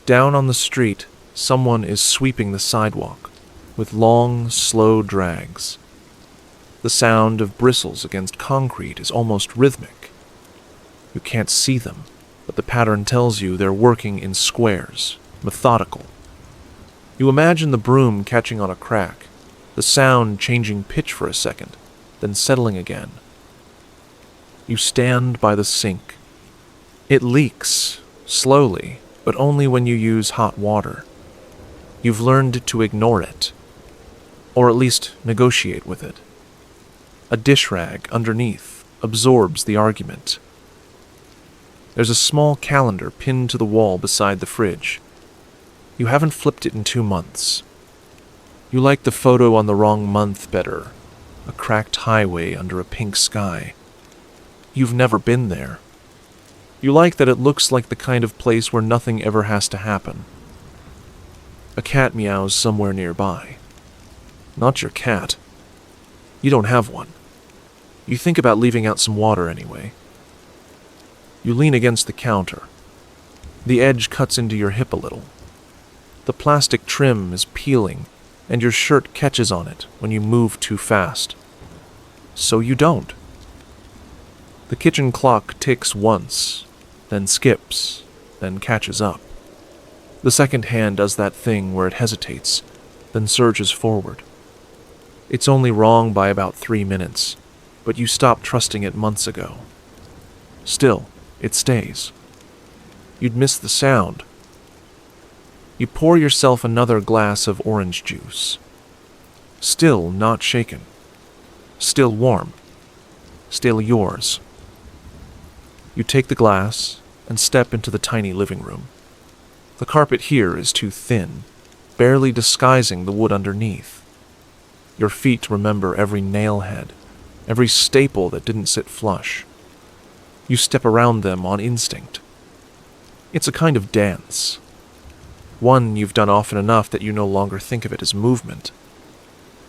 Down on the street, someone is sweeping the sidewalk with long, slow drags. The sound of bristles against concrete is almost rhythmic. You can't see them, but the pattern tells you they're working in squares, methodical. You imagine the broom catching on a crack, the sound changing pitch for a second, then settling again. You stand by the sink. It leaks, slowly, but only when you use hot water. You've learned to ignore it, or at least negotiate with it. A dish rag underneath absorbs the argument. There's a small calendar pinned to the wall beside the fridge. You haven't flipped it in 2 months. You like the photo on the wrong month better, a cracked highway under a pink sky. You've never been there. You like that it looks like the kind of place where nothing ever has to happen. A cat meows somewhere nearby. Not your cat. You don't have one. You think about leaving out some water anyway. You lean against the counter. The edge cuts into your hip a little. The plastic trim is peeling, and your shirt catches on it when you move too fast. So you don't. The kitchen clock ticks once, then skips, then catches up. The second hand does that thing where it hesitates, then surges forward. It's only wrong by about 3 minutes, but you stopped trusting it months ago. Still, it stays. You'd miss the sound. You pour yourself another glass of orange juice. Still not shaken. Still warm. Still yours. You take the glass and step into the tiny living room. The carpet here is too thin, barely disguising the wood underneath. Your feet remember every nail head, every staple that didn't sit flush. You step around them on instinct. It's a kind of dance. One you've done often enough that you no longer think of it as movement.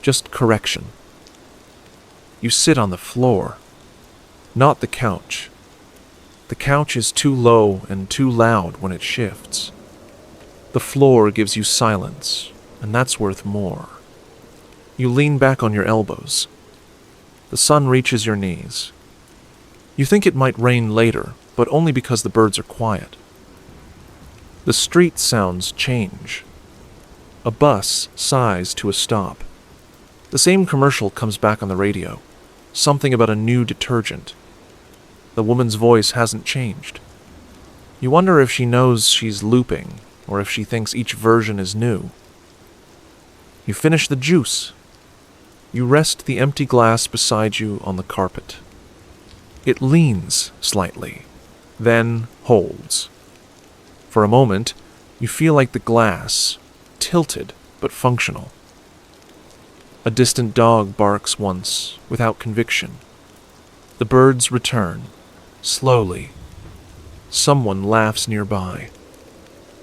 Just correction. You sit on the floor, not the couch. The couch is too low and too loud when it shifts. The floor gives you silence, and that's worth more. You lean back on your elbows. The sun reaches your knees. You think it might rain later, but only because the birds are quiet. The street sounds change. A bus sighs to a stop. The same commercial comes back on the radio. Something about a new detergent. The woman's voice hasn't changed. You wonder if she knows she's looping, or if she thinks each version is new. You finish the juice. You rest the empty glass beside you on the carpet. It leans slightly, then holds. For a moment, you feel like the glass, tilted but functional. A distant dog barks once, without conviction. The birds return, slowly. Someone laughs nearby.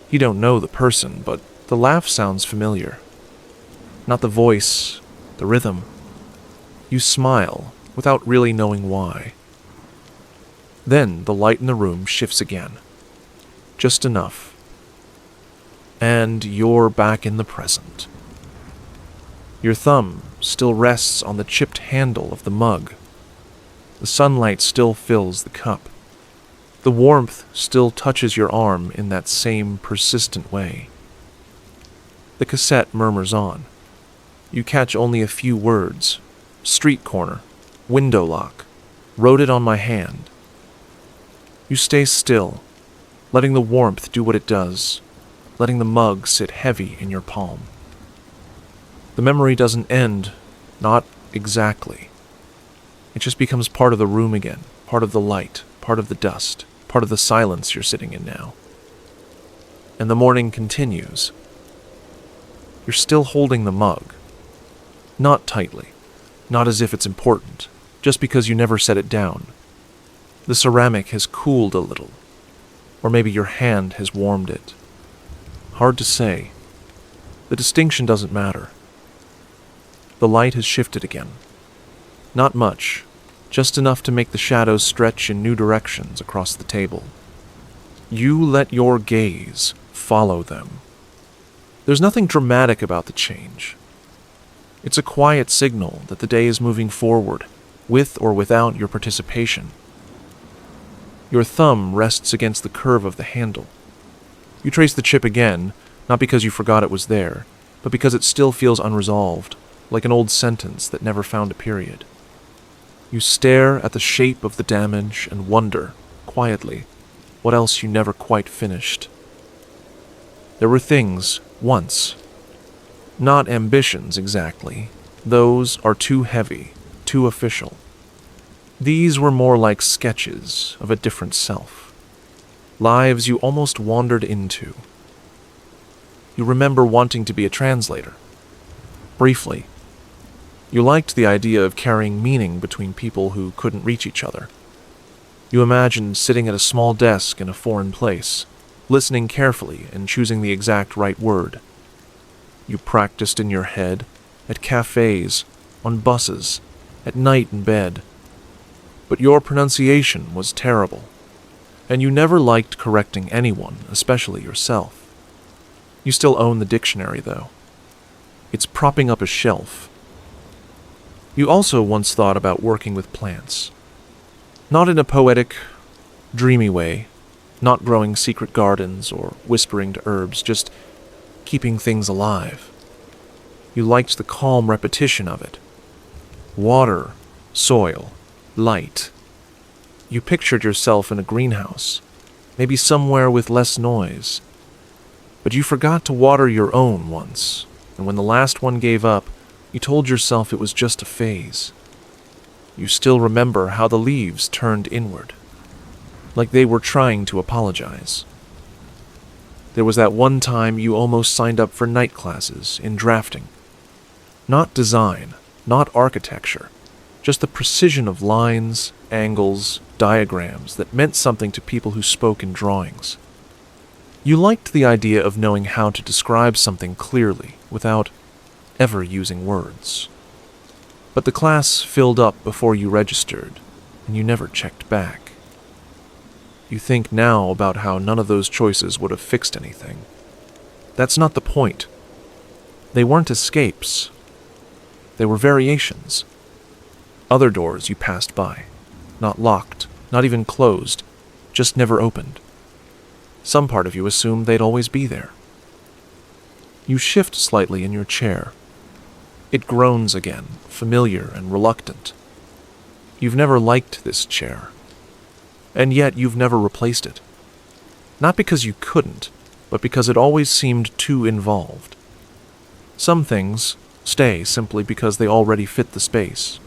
You don't know the person, but the laugh sounds familiar. Not the voice, the rhythm. You smile, without really knowing why. Then the light in the room shifts again. Just enough. And you're back in the present. Your thumb still rests on the chipped handle of the mug. The sunlight still fills the cup. The warmth still touches your arm in that same persistent way. The cassette murmurs on. You catch only a few words. Street corner, window lock, wrote it on my hand. You stay still, letting the warmth do what it does, letting the mug sit heavy in your palm. The memory doesn't end, not exactly. It just becomes part of the room again, part of the light, part of the dust, part of the silence you're sitting in now. And the morning continues. You're still holding the mug. Not tightly, not as if it's important, just because you never set it down. The ceramic has cooled a little, or maybe your hand has warmed it. Hard to say. The distinction doesn't matter. The light has shifted again. Not much, just enough to make the shadows stretch in new directions across the table. You let your gaze follow them. There's nothing dramatic about the change. It's a quiet signal that the day is moving forward, with or without your participation. Your thumb rests against the curve of the handle. You trace the chip again, not because you forgot it was there, but because it still feels unresolved, like an old sentence that never found a period. You stare at the shape of the damage and wonder, quietly, what else you never quite finished. There were things, once. Not ambitions, exactly. Those are too heavy, too official. These were more like sketches of a different self. Lives you almost wandered into. You remember wanting to be a translator. Briefly. You liked the idea of carrying meaning between people who couldn't reach each other. You imagined sitting at a small desk in a foreign place, listening carefully and choosing the exact right word. You practiced in your head, at cafes, on buses, at night in bed. But your pronunciation was terrible, and you never liked correcting anyone, especially yourself. You still own the dictionary, though. It's propping up a shelf. You also once thought about working with plants. Not in a poetic, dreamy way, not growing secret gardens or whispering to herbs, just keeping things alive. You liked the calm repetition of it. Water, soil, light. You pictured yourself in a greenhouse, maybe somewhere with less noise. But you forgot to water your own once, and when the last one gave up, you told yourself it was just a phase. You still remember how the leaves turned inward, like they were trying to apologize. There was that one time you almost signed up for night classes in drafting. Not design, not architecture, just the precision of lines, angles, diagrams that meant something to people who spoke in drawings. You liked the idea of knowing how to describe something clearly without ever using words. But the class filled up before you registered, and you never checked back. You think now about how none of those choices would have fixed anything. That's not the point. They weren't escapes. They were variations. Other doors you passed by, not locked, not even closed, just never opened. Some part of you assumed they'd always be there. You shift slightly in your chair. It groans again, familiar and reluctant. You've never liked this chair. And yet you've never replaced it. Not because you couldn't, but because it always seemed too involved. Some things stay simply because they already fit the space.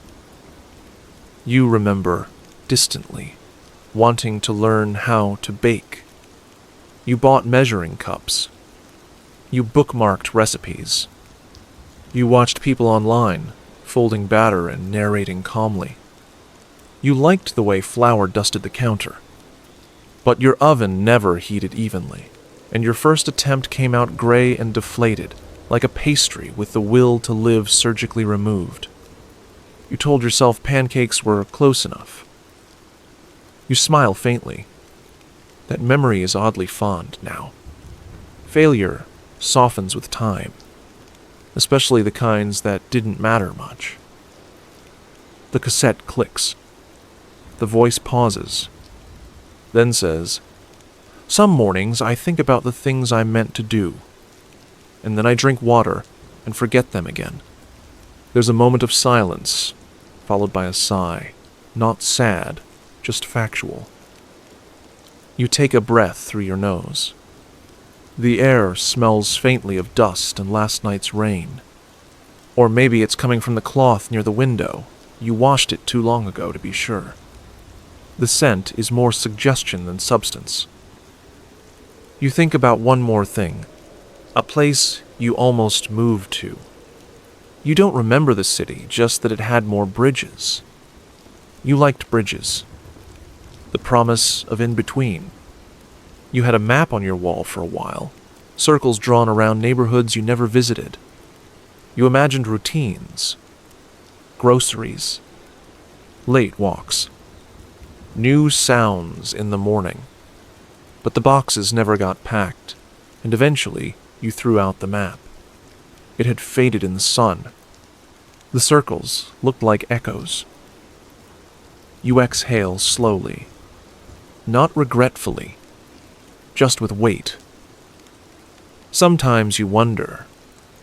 You remember, distantly, wanting to learn how to bake. You bought measuring cups. You bookmarked recipes. You watched people online, folding batter and narrating calmly. You liked the way flour dusted the counter. But your oven never heated evenly, and your first attempt came out gray and deflated, like a pastry with the will to live surgically removed. You told yourself pancakes were close enough. You smile faintly. That memory is oddly fond now. Failure softens with time, especially the kinds that didn't matter much. The cassette clicks. The voice pauses, then says, "Some mornings I think about the things I meant to do, and then I drink water and forget them again." There's a moment of silence, followed by a sigh, not sad, just factual. You take a breath through your nose. The air smells faintly of dust and last night's rain. Or maybe it's coming from the cloth near the window. You washed it too long ago to be sure. The scent is more suggestion than substance. You think about one more thing, a place you almost moved to. You don't remember the city, just that it had more bridges. You liked bridges. The promise of in-between. You had a map on your wall for a while, circles drawn around neighborhoods you never visited. You imagined routines, groceries, late walks, new sounds in the morning. But the boxes never got packed, and eventually you threw out the map. It had faded in the sun. The circles looked like echoes. You exhale slowly, not regretfully, just with weight. Sometimes you wonder,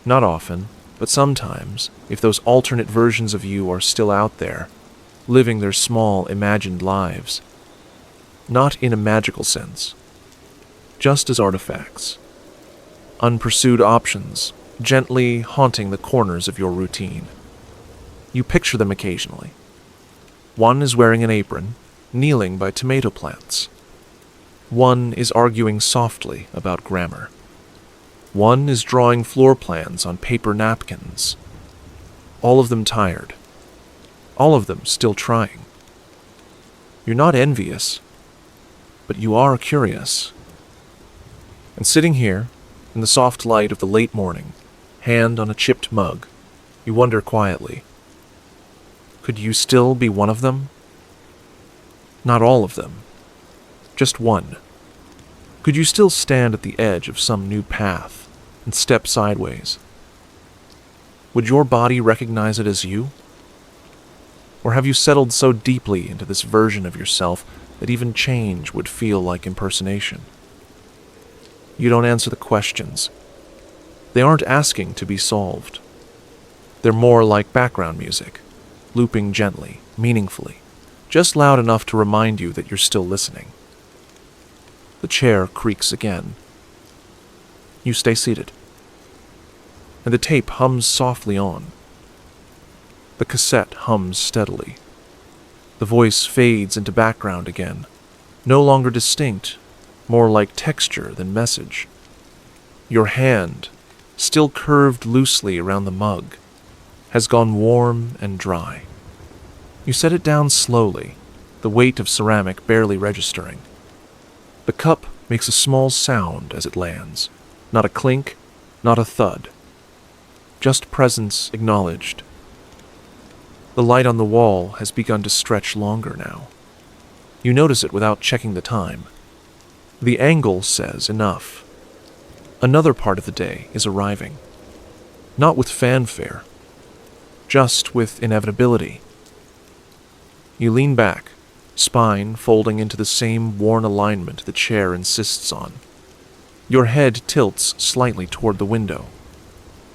not often, but sometimes, if those alternate versions of you are still out there, living their small, imagined lives. Not in a magical sense, just as artifacts. Unpursued options, gently haunting the corners of your routine. You picture them occasionally. One is wearing an apron, kneeling by tomato plants. One is arguing softly about grammar. One is drawing floor plans on paper napkins. All of them tired. All of them still trying. You're not envious, but you are curious. And sitting here, in the soft light of the late morning, hand on a chipped mug, you wonder quietly, could you still be one of them? Not all of them, just one. Could you still stand at the edge of some new path and step sideways? Would your body recognize it as you? Or have you settled so deeply into this version of yourself that even change would feel like impersonation? You don't answer the questions. They aren't asking to be solved. They're more like background music, looping gently, meaningfully, just loud enough to remind you that you're still listening. The chair creaks again. You stay seated, and the tape hums softly on. The cassette hums steadily. The voice fades into background again, no longer distinct, more like texture than message. Your hand, still curved loosely around the mug, has gone warm and dry. You set it down slowly, the weight of ceramic barely registering. The cup makes a small sound as it lands, not a clink, not a thud. Just presence acknowledged. The light on the wall has begun to stretch longer now. You notice it without checking the time. The angle says enough. Another part of the day is arriving. Not with fanfare, just with inevitability. You lean back, spine folding into the same worn alignment the chair insists on. Your head tilts slightly toward the window.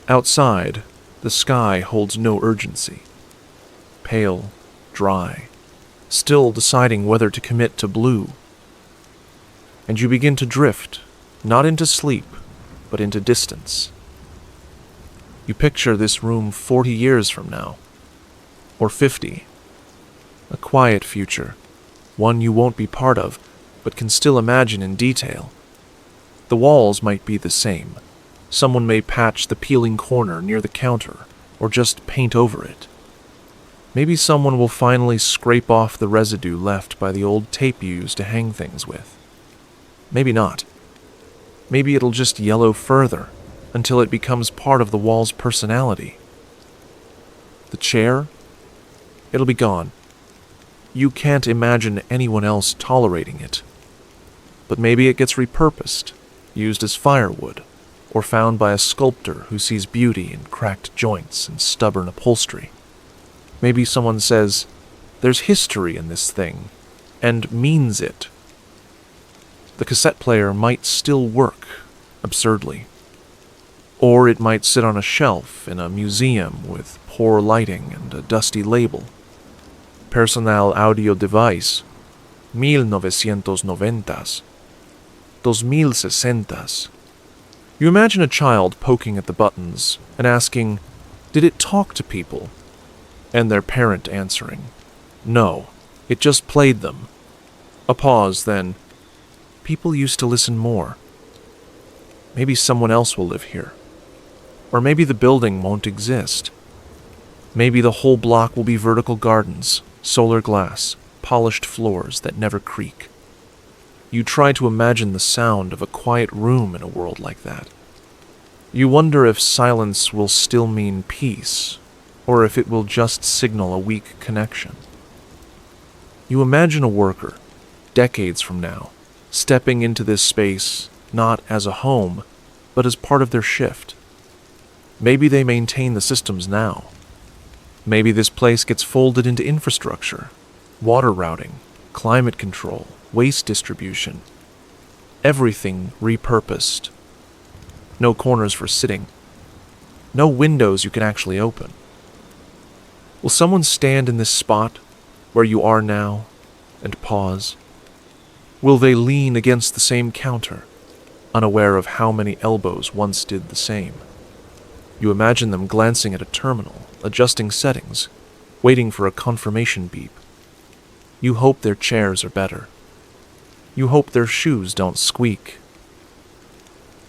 Outside, the sky holds no urgency. Pale, dry, still deciding whether to commit to blue. And you begin to drift, not into sleep, but into distance. You picture this room 40 years from now, or 50. A quiet future, one you won't be part of, but can still imagine in detail. The walls might be the same. Someone may patch the peeling corner near the counter, or just paint over it. Maybe someone will finally scrape off the residue left by the old tape you used to hang things with. Maybe not. Maybe it'll just yellow further, until it becomes part of the wall's personality. The chair? It'll be gone. You can't imagine anyone else tolerating it. But maybe it gets repurposed, used as firewood, or found by a sculptor who sees beauty in cracked joints and stubborn upholstery. Maybe someone says, there's history in this thing, and means it. The cassette player might still work, absurdly. Or it might sit on a shelf in a museum with poor lighting and a dusty label. Personal audio device, 1990s, 2060s. You imagine a child poking at the buttons and asking, did it talk to people? And their parent answering, no, it just played them. A pause, then, people used to listen more. Maybe someone else will live here. Or maybe the building won't exist. Maybe the whole block will be vertical gardens, solar glass, polished floors that never creak. You try to imagine the sound of a quiet room in a world like that. You wonder if silence will still mean peace, or if it will just signal a weak connection. You imagine a worker, decades from now, stepping into this space not as a home, but as part of their shift. Maybe they maintain the systems now. Maybe this place gets folded into infrastructure, water routing, climate control, waste distribution. Everything repurposed. No corners for sitting. No windows you can actually open. Will someone stand in this spot, where you are now, and pause? Will they lean against the same counter, unaware of how many elbows once did the same? You imagine them glancing at a terminal, adjusting settings, waiting for a confirmation beep. You hope their chairs are better. You hope their shoes don't squeak.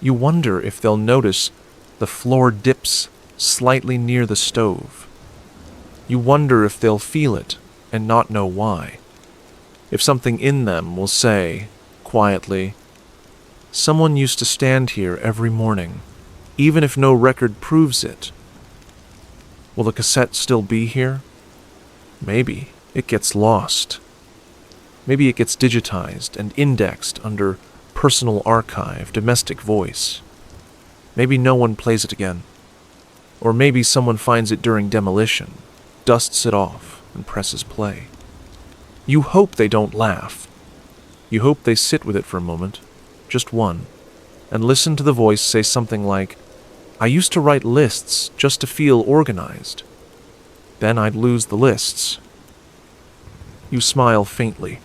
You wonder if they'll notice the floor dips slightly near the stove. You wonder if they'll feel it and not know why. If something in them will say, quietly, "Someone used to stand here every morning, even if no record proves it." Will the cassette still be here? Maybe it gets lost. Maybe it gets digitized and indexed under personal archive, domestic voice. Maybe no one plays it again. Or maybe someone finds it during demolition, dusts it off, and presses play. You hope they don't laugh. You hope they sit with it for a moment, just one, and listen to the voice say something like, "I used to write lists just to feel organized. Then I'd lose the lists." You smile faintly.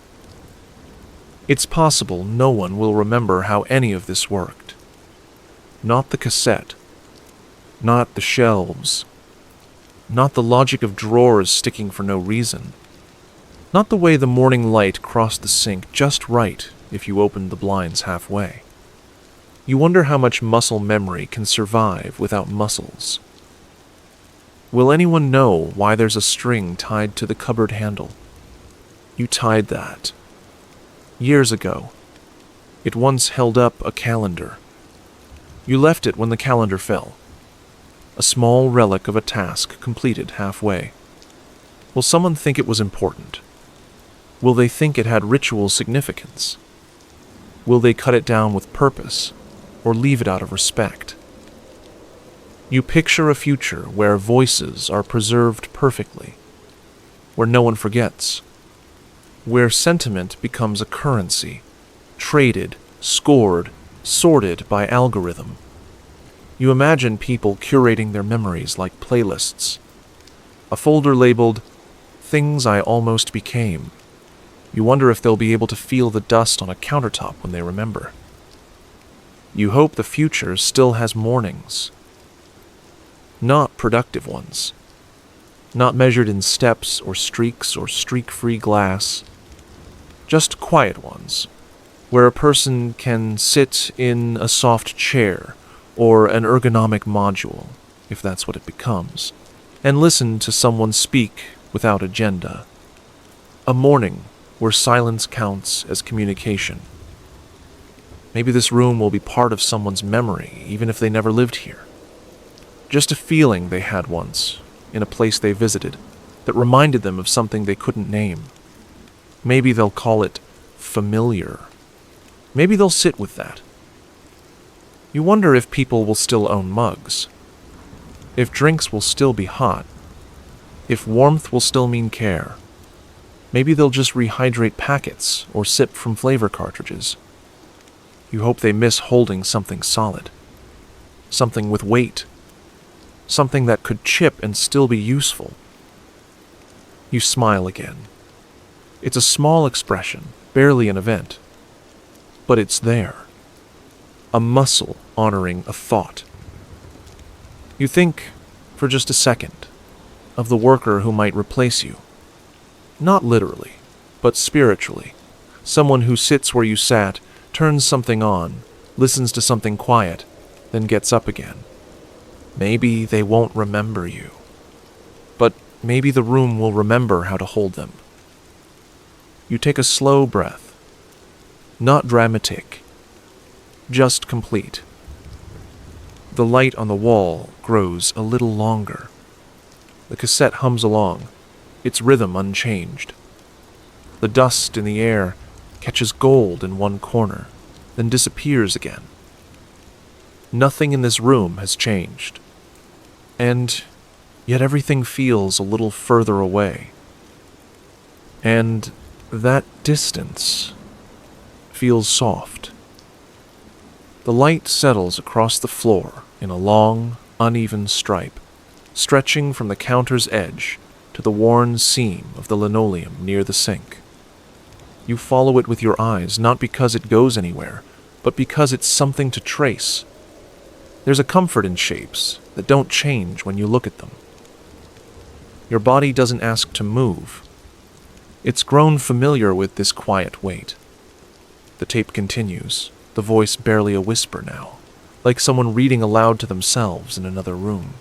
It's possible no one will remember how any of this worked. Not the cassette. Not the shelves. Not the logic of drawers sticking for no reason. Not the way the morning light crossed the sink just right if you opened the blinds halfway. You wonder how much muscle memory can survive without muscles. Will anyone know why there's a string tied to the cupboard handle? You tied that. Years ago. It once held up a calendar. You left it when the calendar fell. A small relic of a task completed halfway. Will someone think it was important? Will they think it had ritual significance? Will they cut it down with purpose, or leave it out of respect? You picture a future where voices are preserved perfectly, where no one forgets, where sentiment becomes a currency, traded, scored, sorted by algorithm. You imagine people curating their memories like playlists. A folder labeled, "Things I Almost Became." You wonder if they'll be able to feel the dust on a countertop when they remember. You hope the future still has mornings. Not productive ones. Not measured in steps or streaks or streak-free glass. Just quiet ones, where a person can sit in a soft chair or an ergonomic module, if that's what it becomes, and listen to someone speak without agenda. A morning where silence counts as communication. Maybe this room will be part of someone's memory, even if they never lived here. Just a feeling they had once, in a place they visited, that reminded them of something they couldn't name. Maybe they'll call it familiar. Maybe they'll sit with that. You wonder if people will still own mugs. If drinks will still be hot. If warmth will still mean care. Maybe they'll just rehydrate packets or sip from flavor cartridges. You hope they miss holding something solid. Something with weight. Something that could chip and still be useful. You smile again. It's a small expression, barely an event. But it's there. A muscle honoring a thought. You think, for just a second, of the worker who might replace you. Not literally, but spiritually. Someone who sits where you sat, turns something on, listens to something quiet, then gets up again. Maybe they won't remember you. But maybe the room will remember how to hold them. You take a slow breath. Not dramatic. Just complete. The light on the wall grows a little longer. The cassette hums along, its rhythm unchanged. The dust in the air catches gold in one corner, then disappears again. Nothing in this room has changed. And yet everything feels a little further away. And that distance feels soft. The light settles across the floor in a long, uneven stripe, stretching from the counter's edge to the worn seam of the linoleum near the sink. You follow it with your eyes, not because it goes anywhere, but because it's something to trace. There's a comfort in shapes that don't change when you look at them. Your body doesn't ask to move. It's grown familiar with this quiet weight. The tape continues, the voice barely a whisper now, like someone reading aloud to themselves in another room.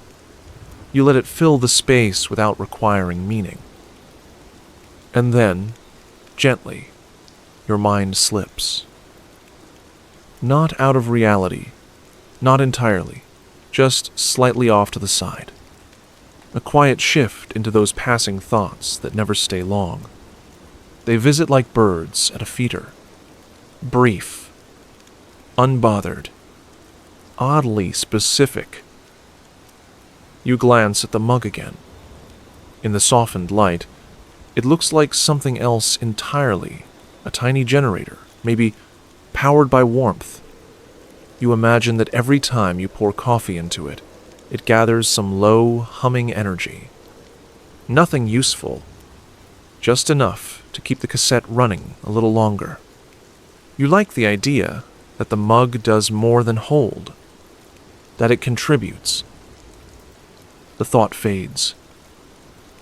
You let it fill the space without requiring meaning. And then, gently, your mind slips. Not out of reality, not entirely, just slightly off to the side. A quiet shift into those passing thoughts that never stay long. They visit like birds at a feeder. Brief, unbothered, oddly specific. You glance at the mug again. In the softened light, it looks like something else entirely, a tiny generator, maybe powered by warmth. You imagine that every time you pour coffee into it, it gathers some low, humming energy. Nothing useful, just enough to keep the cassette running a little longer. You like the idea that the mug does more than hold, that it contributes. The thought fades.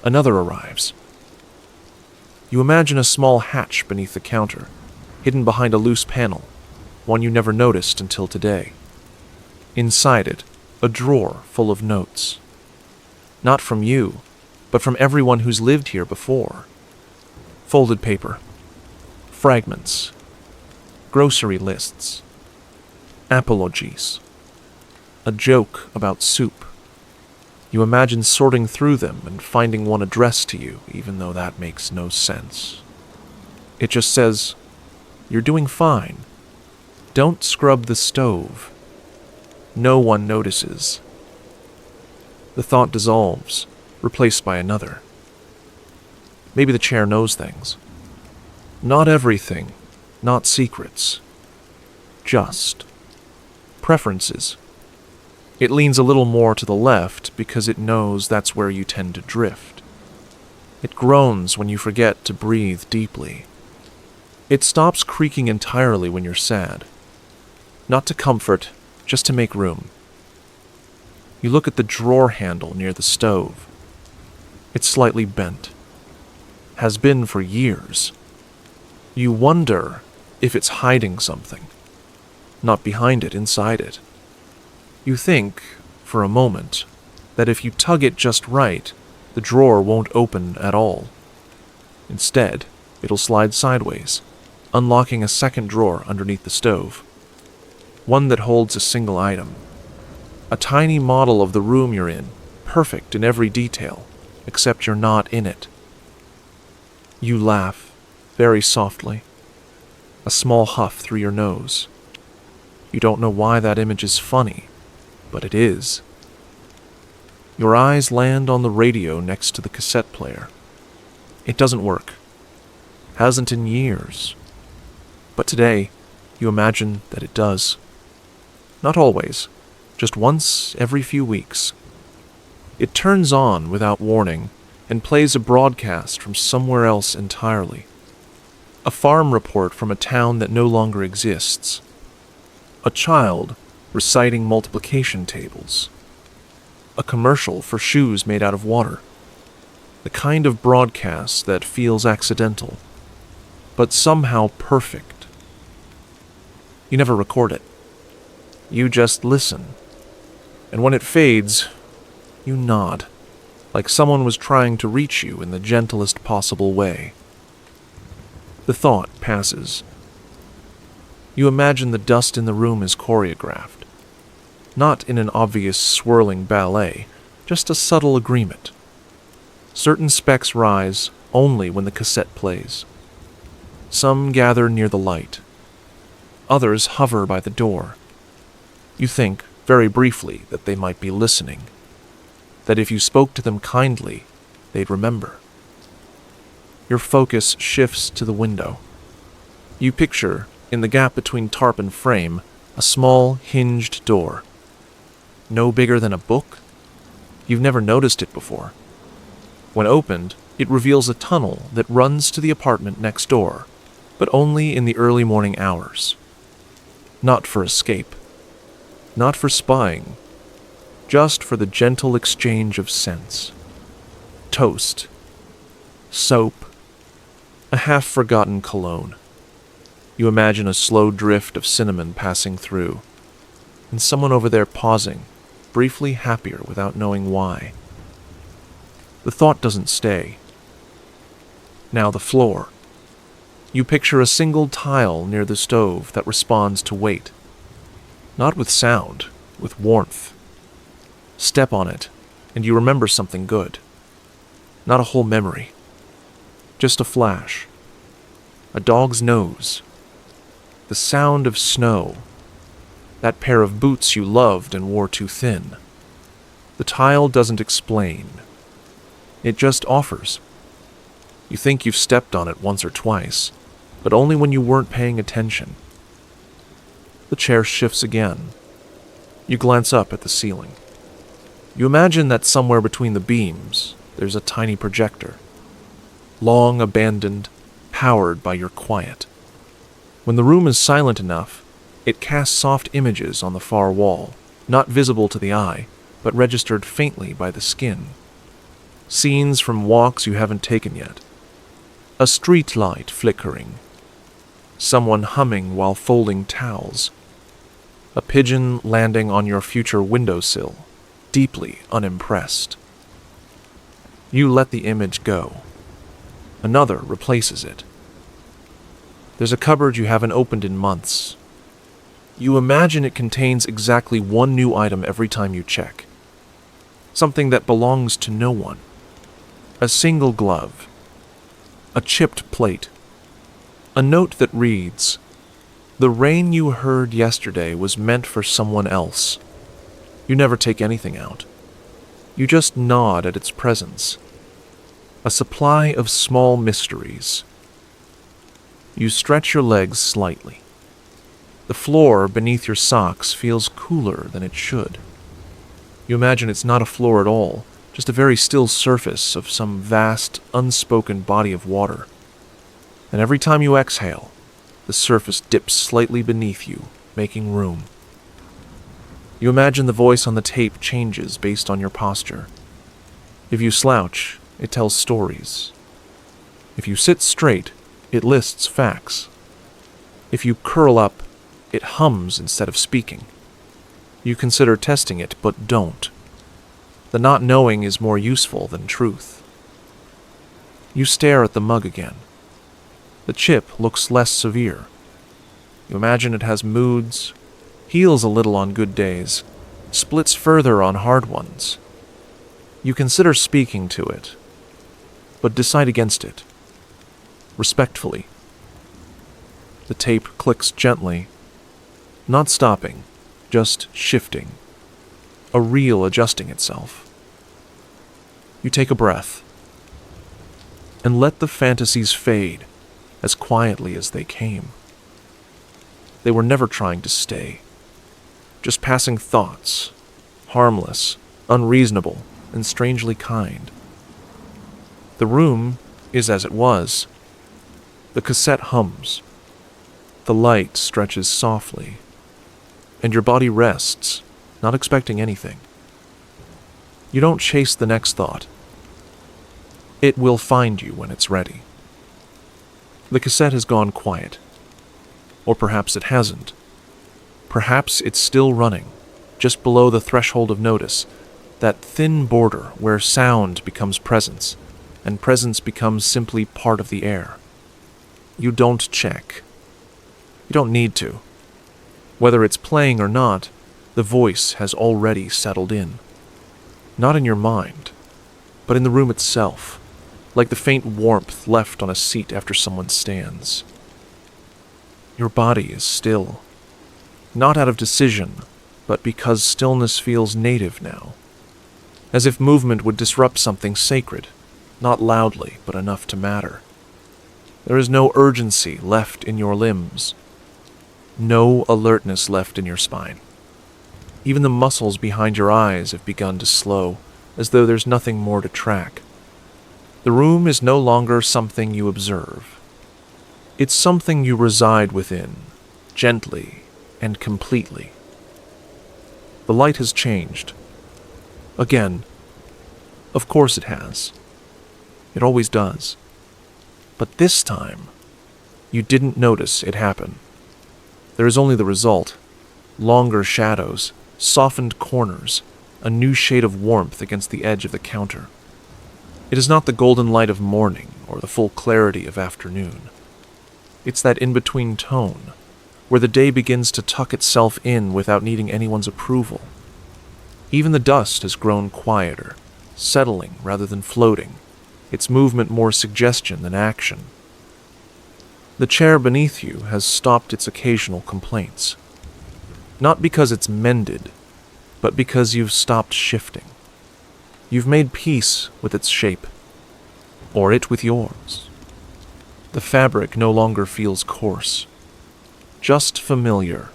Another arrives. You imagine a small hatch beneath the counter, hidden behind a loose panel, one you never noticed until today. Inside it, a drawer full of notes. Not from you, but from everyone who's lived here before. Folded paper, fragments, grocery lists, apologies, a joke about soup. You imagine sorting through them and finding one addressed to you, even though that makes no sense. It just says, "You're doing fine. Don't scrub the stove. No one notices." The thought dissolves, replaced by another. Maybe the chair knows things. Not everything, not secrets. Just preferences. It leans a little more to the left because it knows that's where you tend to drift. It groans when you forget to breathe deeply. It stops creaking entirely when you're sad. Not to comfort, just to make room. You look at the drawer handle near the stove. It's slightly bent. Has been for years. You wonder if it's hiding something. Not behind it, inside it. You think, for a moment, that if you tug it just right, the drawer won't open at all. Instead, it'll slide sideways, unlocking a second drawer underneath the stove. One that holds a single item. A tiny model of the room you're in, perfect in every detail, except you're not in it. You laugh, very softly. A small huff through your nose. You don't know why that image is funny, but it is. Your eyes land on the radio next to the cassette player. It doesn't work. Hasn't in years. But today, you imagine that it does. Not always, just once every few weeks. It turns on without warning and plays a broadcast from somewhere else entirely. A farm report from a town that no longer exists. A child reciting multiplication tables. A commercial for shoes made out of water. The kind of broadcast that feels accidental, but somehow perfect. You never record it. You just listen. And when it fades, you nod, like someone was trying to reach you in the gentlest possible way. The thought passes. You imagine the dust in the room is choreographed. Not in an obvious swirling ballet, just a subtle agreement. Certain specks rise only when the cassette plays. Some gather near the light. Others hover by the door. You think, very briefly, that they might be listening, that if you spoke to them kindly, they'd remember. Your focus shifts to the window. You picture, in the gap between tarp and frame, a small, hinged door. No bigger than a book? You've never noticed it before. When opened, it reveals a tunnel that runs to the apartment next door, but only in the early morning hours. Not for escape. Not for spying. Just for the gentle exchange of scents. Toast. Soap. A half-forgotten cologne. You imagine a slow drift of cinnamon passing through, and someone over there pausing, briefly happier without knowing why. The thought doesn't stay. Now the floor. You picture a single tile near the stove that responds to weight. Not with sound, with warmth. Step on it, and you remember something good. Not a whole memory. Just a flash. A dog's nose. The sound of snow. That pair of boots you loved and wore too thin. The tile doesn't explain. It just offers. You think you've stepped on it once or twice, but only when you weren't paying attention. The chair shifts again. You glance up at the ceiling. You imagine that somewhere between the beams, there's a tiny projector. Long abandoned, powered by your quiet. When the room is silent enough, it casts soft images on the far wall, not visible to the eye, but registered faintly by the skin. Scenes from walks you haven't taken yet. A street light flickering. Someone humming while folding towels. A pigeon landing on your future windowsill, deeply unimpressed. You let the image go. Another replaces it. There's a cupboard you haven't opened in months. You imagine it contains exactly one new item every time you check. Something that belongs to no one. A single glove. A chipped plate. A note that reads, "The rain you heard yesterday was meant for someone else." You never take anything out. You just nod at its presence. A supply of small mysteries. You stretch your legs slightly. The floor beneath your socks feels cooler than it should. You imagine it's not a floor at all, just a very still surface of some vast, unspoken body of water. And every time you exhale, the surface dips slightly beneath you, making room. You imagine the voice on the tape changes based on your posture. If you slouch, it tells stories. If you sit straight, it lists facts. If you curl up, it hums instead of speaking. You consider testing it, but don't. The not knowing is more useful than truth. You stare at the mug again. The chip looks less severe. You imagine it has moods, heals a little on good days, splits further on hard ones. You consider speaking to it, but decide against it. Respectfully. The tape clicks gently, not stopping, just shifting. A reel adjusting itself. You take a breath, and let the fantasies fade as quietly as they came. They were never trying to stay, just passing thoughts, harmless, unreasonable, and strangely kind. The room is as it was. The cassette hums. The light stretches softly, and your body rests, not expecting anything. You don't chase the next thought. It will find you when it's ready. The cassette has gone quiet. Or perhaps it hasn't. Perhaps it's still running, just below the threshold of notice, that thin border where sound becomes presence, and presence becomes simply part of the air. You don't check. You don't need to. Whether it's playing or not, the voice has already settled in. Not in your mind, but in the room itself, like the faint warmth left on a seat after someone stands. Your body is still, not out of decision, but because stillness feels native now, as if movement would disrupt something sacred, not loudly, but enough to matter. There is no urgency left in your limbs, no alertness left in your spine. Even the muscles behind your eyes have begun to slow, as though there's nothing more to track. The room is no longer something you observe. It's something you reside within, gently and completely. The light has changed. Again, of course it has. It always does. But this time, you didn't notice it happen. There is only the result: longer shadows, softened corners, a new shade of warmth against the edge of the counter. It is not the golden light of morning or the full clarity of afternoon. It's that in-between tone, where the day begins to tuck itself in without needing anyone's approval. Even the dust has grown quieter, settling rather than floating, its movement more suggestion than action. The chair beneath you has stopped its occasional complaints. Not because it's mended, but because you've stopped shifting. You've made peace with its shape, or it with yours. The fabric no longer feels coarse, just familiar.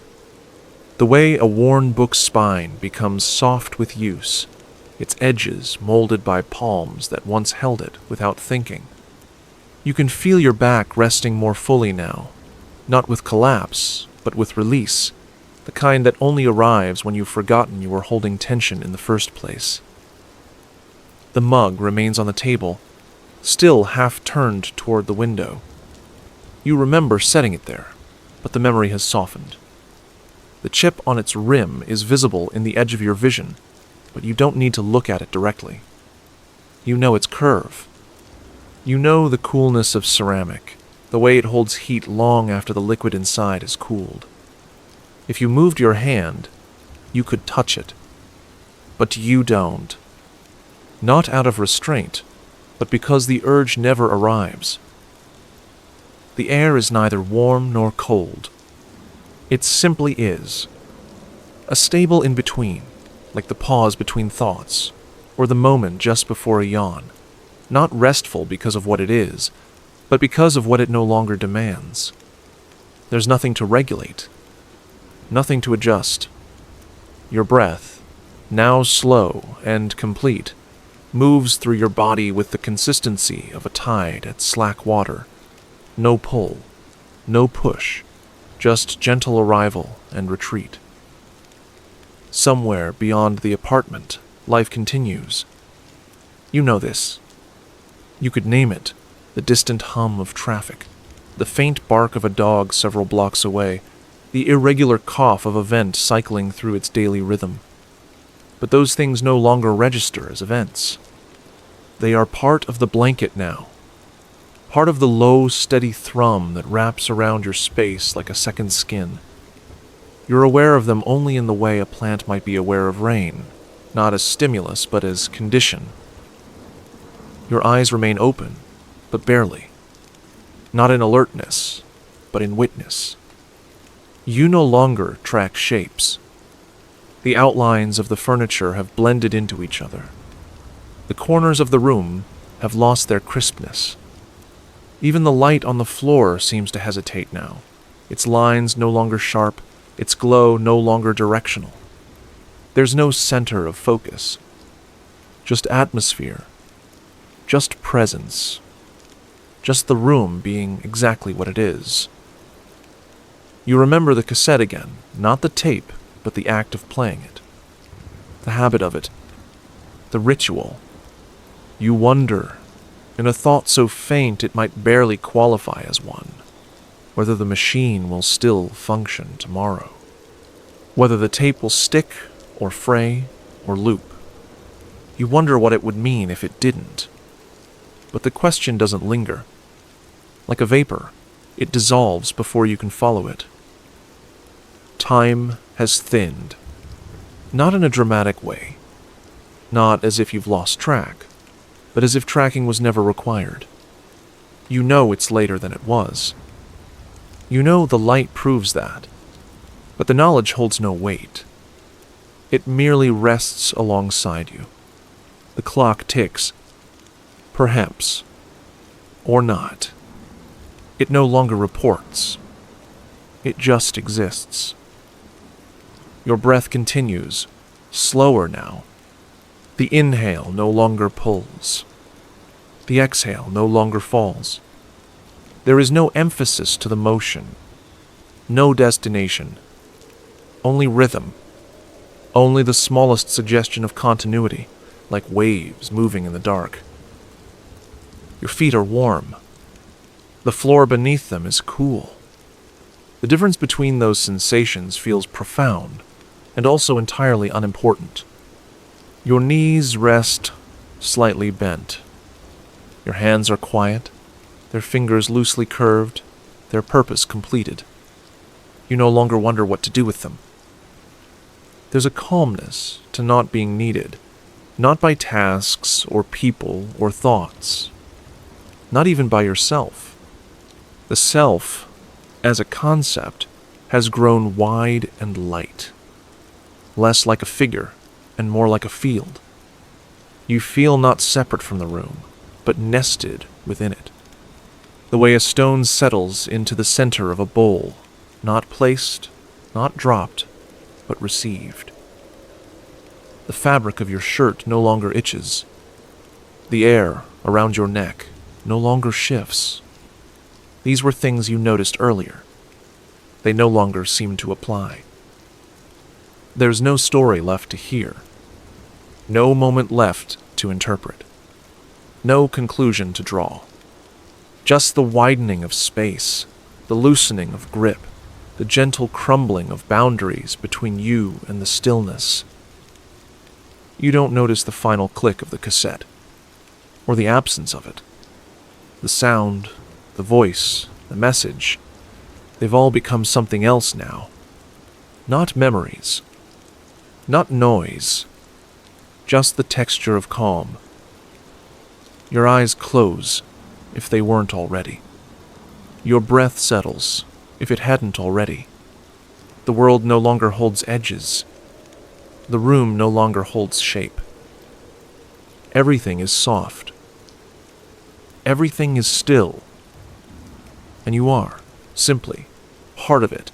The way a worn book's spine becomes soft with use, its edges molded by palms that once held it without thinking. You can feel your back resting more fully now, not with collapse, but with release, the kind that only arrives when you've forgotten you were holding tension in the first place. The mug remains on the table, still half turned toward the window. You remember setting it there, but the memory has softened. The chip on its rim is visible in the edge of your vision, but you don't need to look at it directly. You know its curve. You know the coolness of ceramic, the way it holds heat long after the liquid inside is cooled. If you moved your hand, you could touch it. But you don't. Not out of restraint, but because the urge never arrives. The air is neither warm nor cold. It simply is. A stable in-between, like the pause between thoughts, or the moment just before a yawn. Not restful because of what it is, but because of what it no longer demands. There's nothing to regulate, nothing to adjust. Your breath, now slow and complete, moves through your body with the consistency of a tide at slack water. No pull, no push, just gentle arrival and retreat. Somewhere beyond the apartment, life continues. You know this. You could name it: the distant hum of traffic, the faint bark of a dog several blocks away, the irregular cough of a vent cycling through its daily rhythm. But those things no longer register as events. They are part of the blanket now, part of the low, steady thrum that wraps around your space like a second skin. You're aware of them only in the way a plant might be aware of rain, not as stimulus, but as condition. Your eyes remain open, but barely. Not in alertness, but in witness. You no longer track shapes. The outlines of the furniture have blended into each other. The corners of the room have lost their crispness. Even the light on the floor seems to hesitate now, its lines no longer sharp, its glow no longer directional. There's no center of focus, just atmosphere, just presence, just the room being exactly what it is. You remember the cassette again, not the tape, but the act of playing it, the habit of it, the ritual. You wonder, in a thought so faint it might barely qualify as one, whether the machine will still function tomorrow, whether the tape will stick or fray or loop. You wonder what it would mean if it didn't. But the question doesn't linger. Like a vapor, it dissolves before you can follow it. Time has thinned, not in a dramatic way, not as if you've lost track, but as if tracking was never required. You know it's later than it was. You know the light proves that, but the knowledge holds no weight. It merely rests alongside you. The clock ticks. Perhaps. Or not. It no longer reports. It just exists. Your breath continues, slower now. The inhale no longer pulls. The exhale no longer falls. There is no emphasis to the motion, no destination, only rhythm, only the smallest suggestion of continuity, like waves moving in the dark. Your feet are warm. The floor beneath them is cool. The difference between those sensations feels profound and also entirely unimportant. Your knees rest slightly bent. Your hands are quiet, their fingers loosely curved, their purpose completed. You no longer wonder what to do with them. There's a calmness to not being needed, not by tasks or people or thoughts, not even by yourself. The self, as a concept, has grown wide and light, less like a figure and more like a field. You feel not separate from the room, but nested within it. The way a stone settles into the center of a bowl, not placed, not dropped, but received. The fabric of your shirt no longer itches. The air around your neck no longer shifts. These were things you noticed earlier. They no longer seem to apply. There's no story left to hear. No moment left to interpret. No conclusion to draw. Just the widening of space, the loosening of grip, the gentle crumbling of boundaries between you and the stillness. You don't notice the final click of the cassette, or the absence of it. The sound, the voice, the message, they've all become something else now. Not memories, not noise, just the texture of calm. Your eyes close, if they weren't already. Your breath settles, if it hadn't already. The world no longer holds edges. The room no longer holds shape. Everything is soft. Everything is still. And you are, simply, part of it,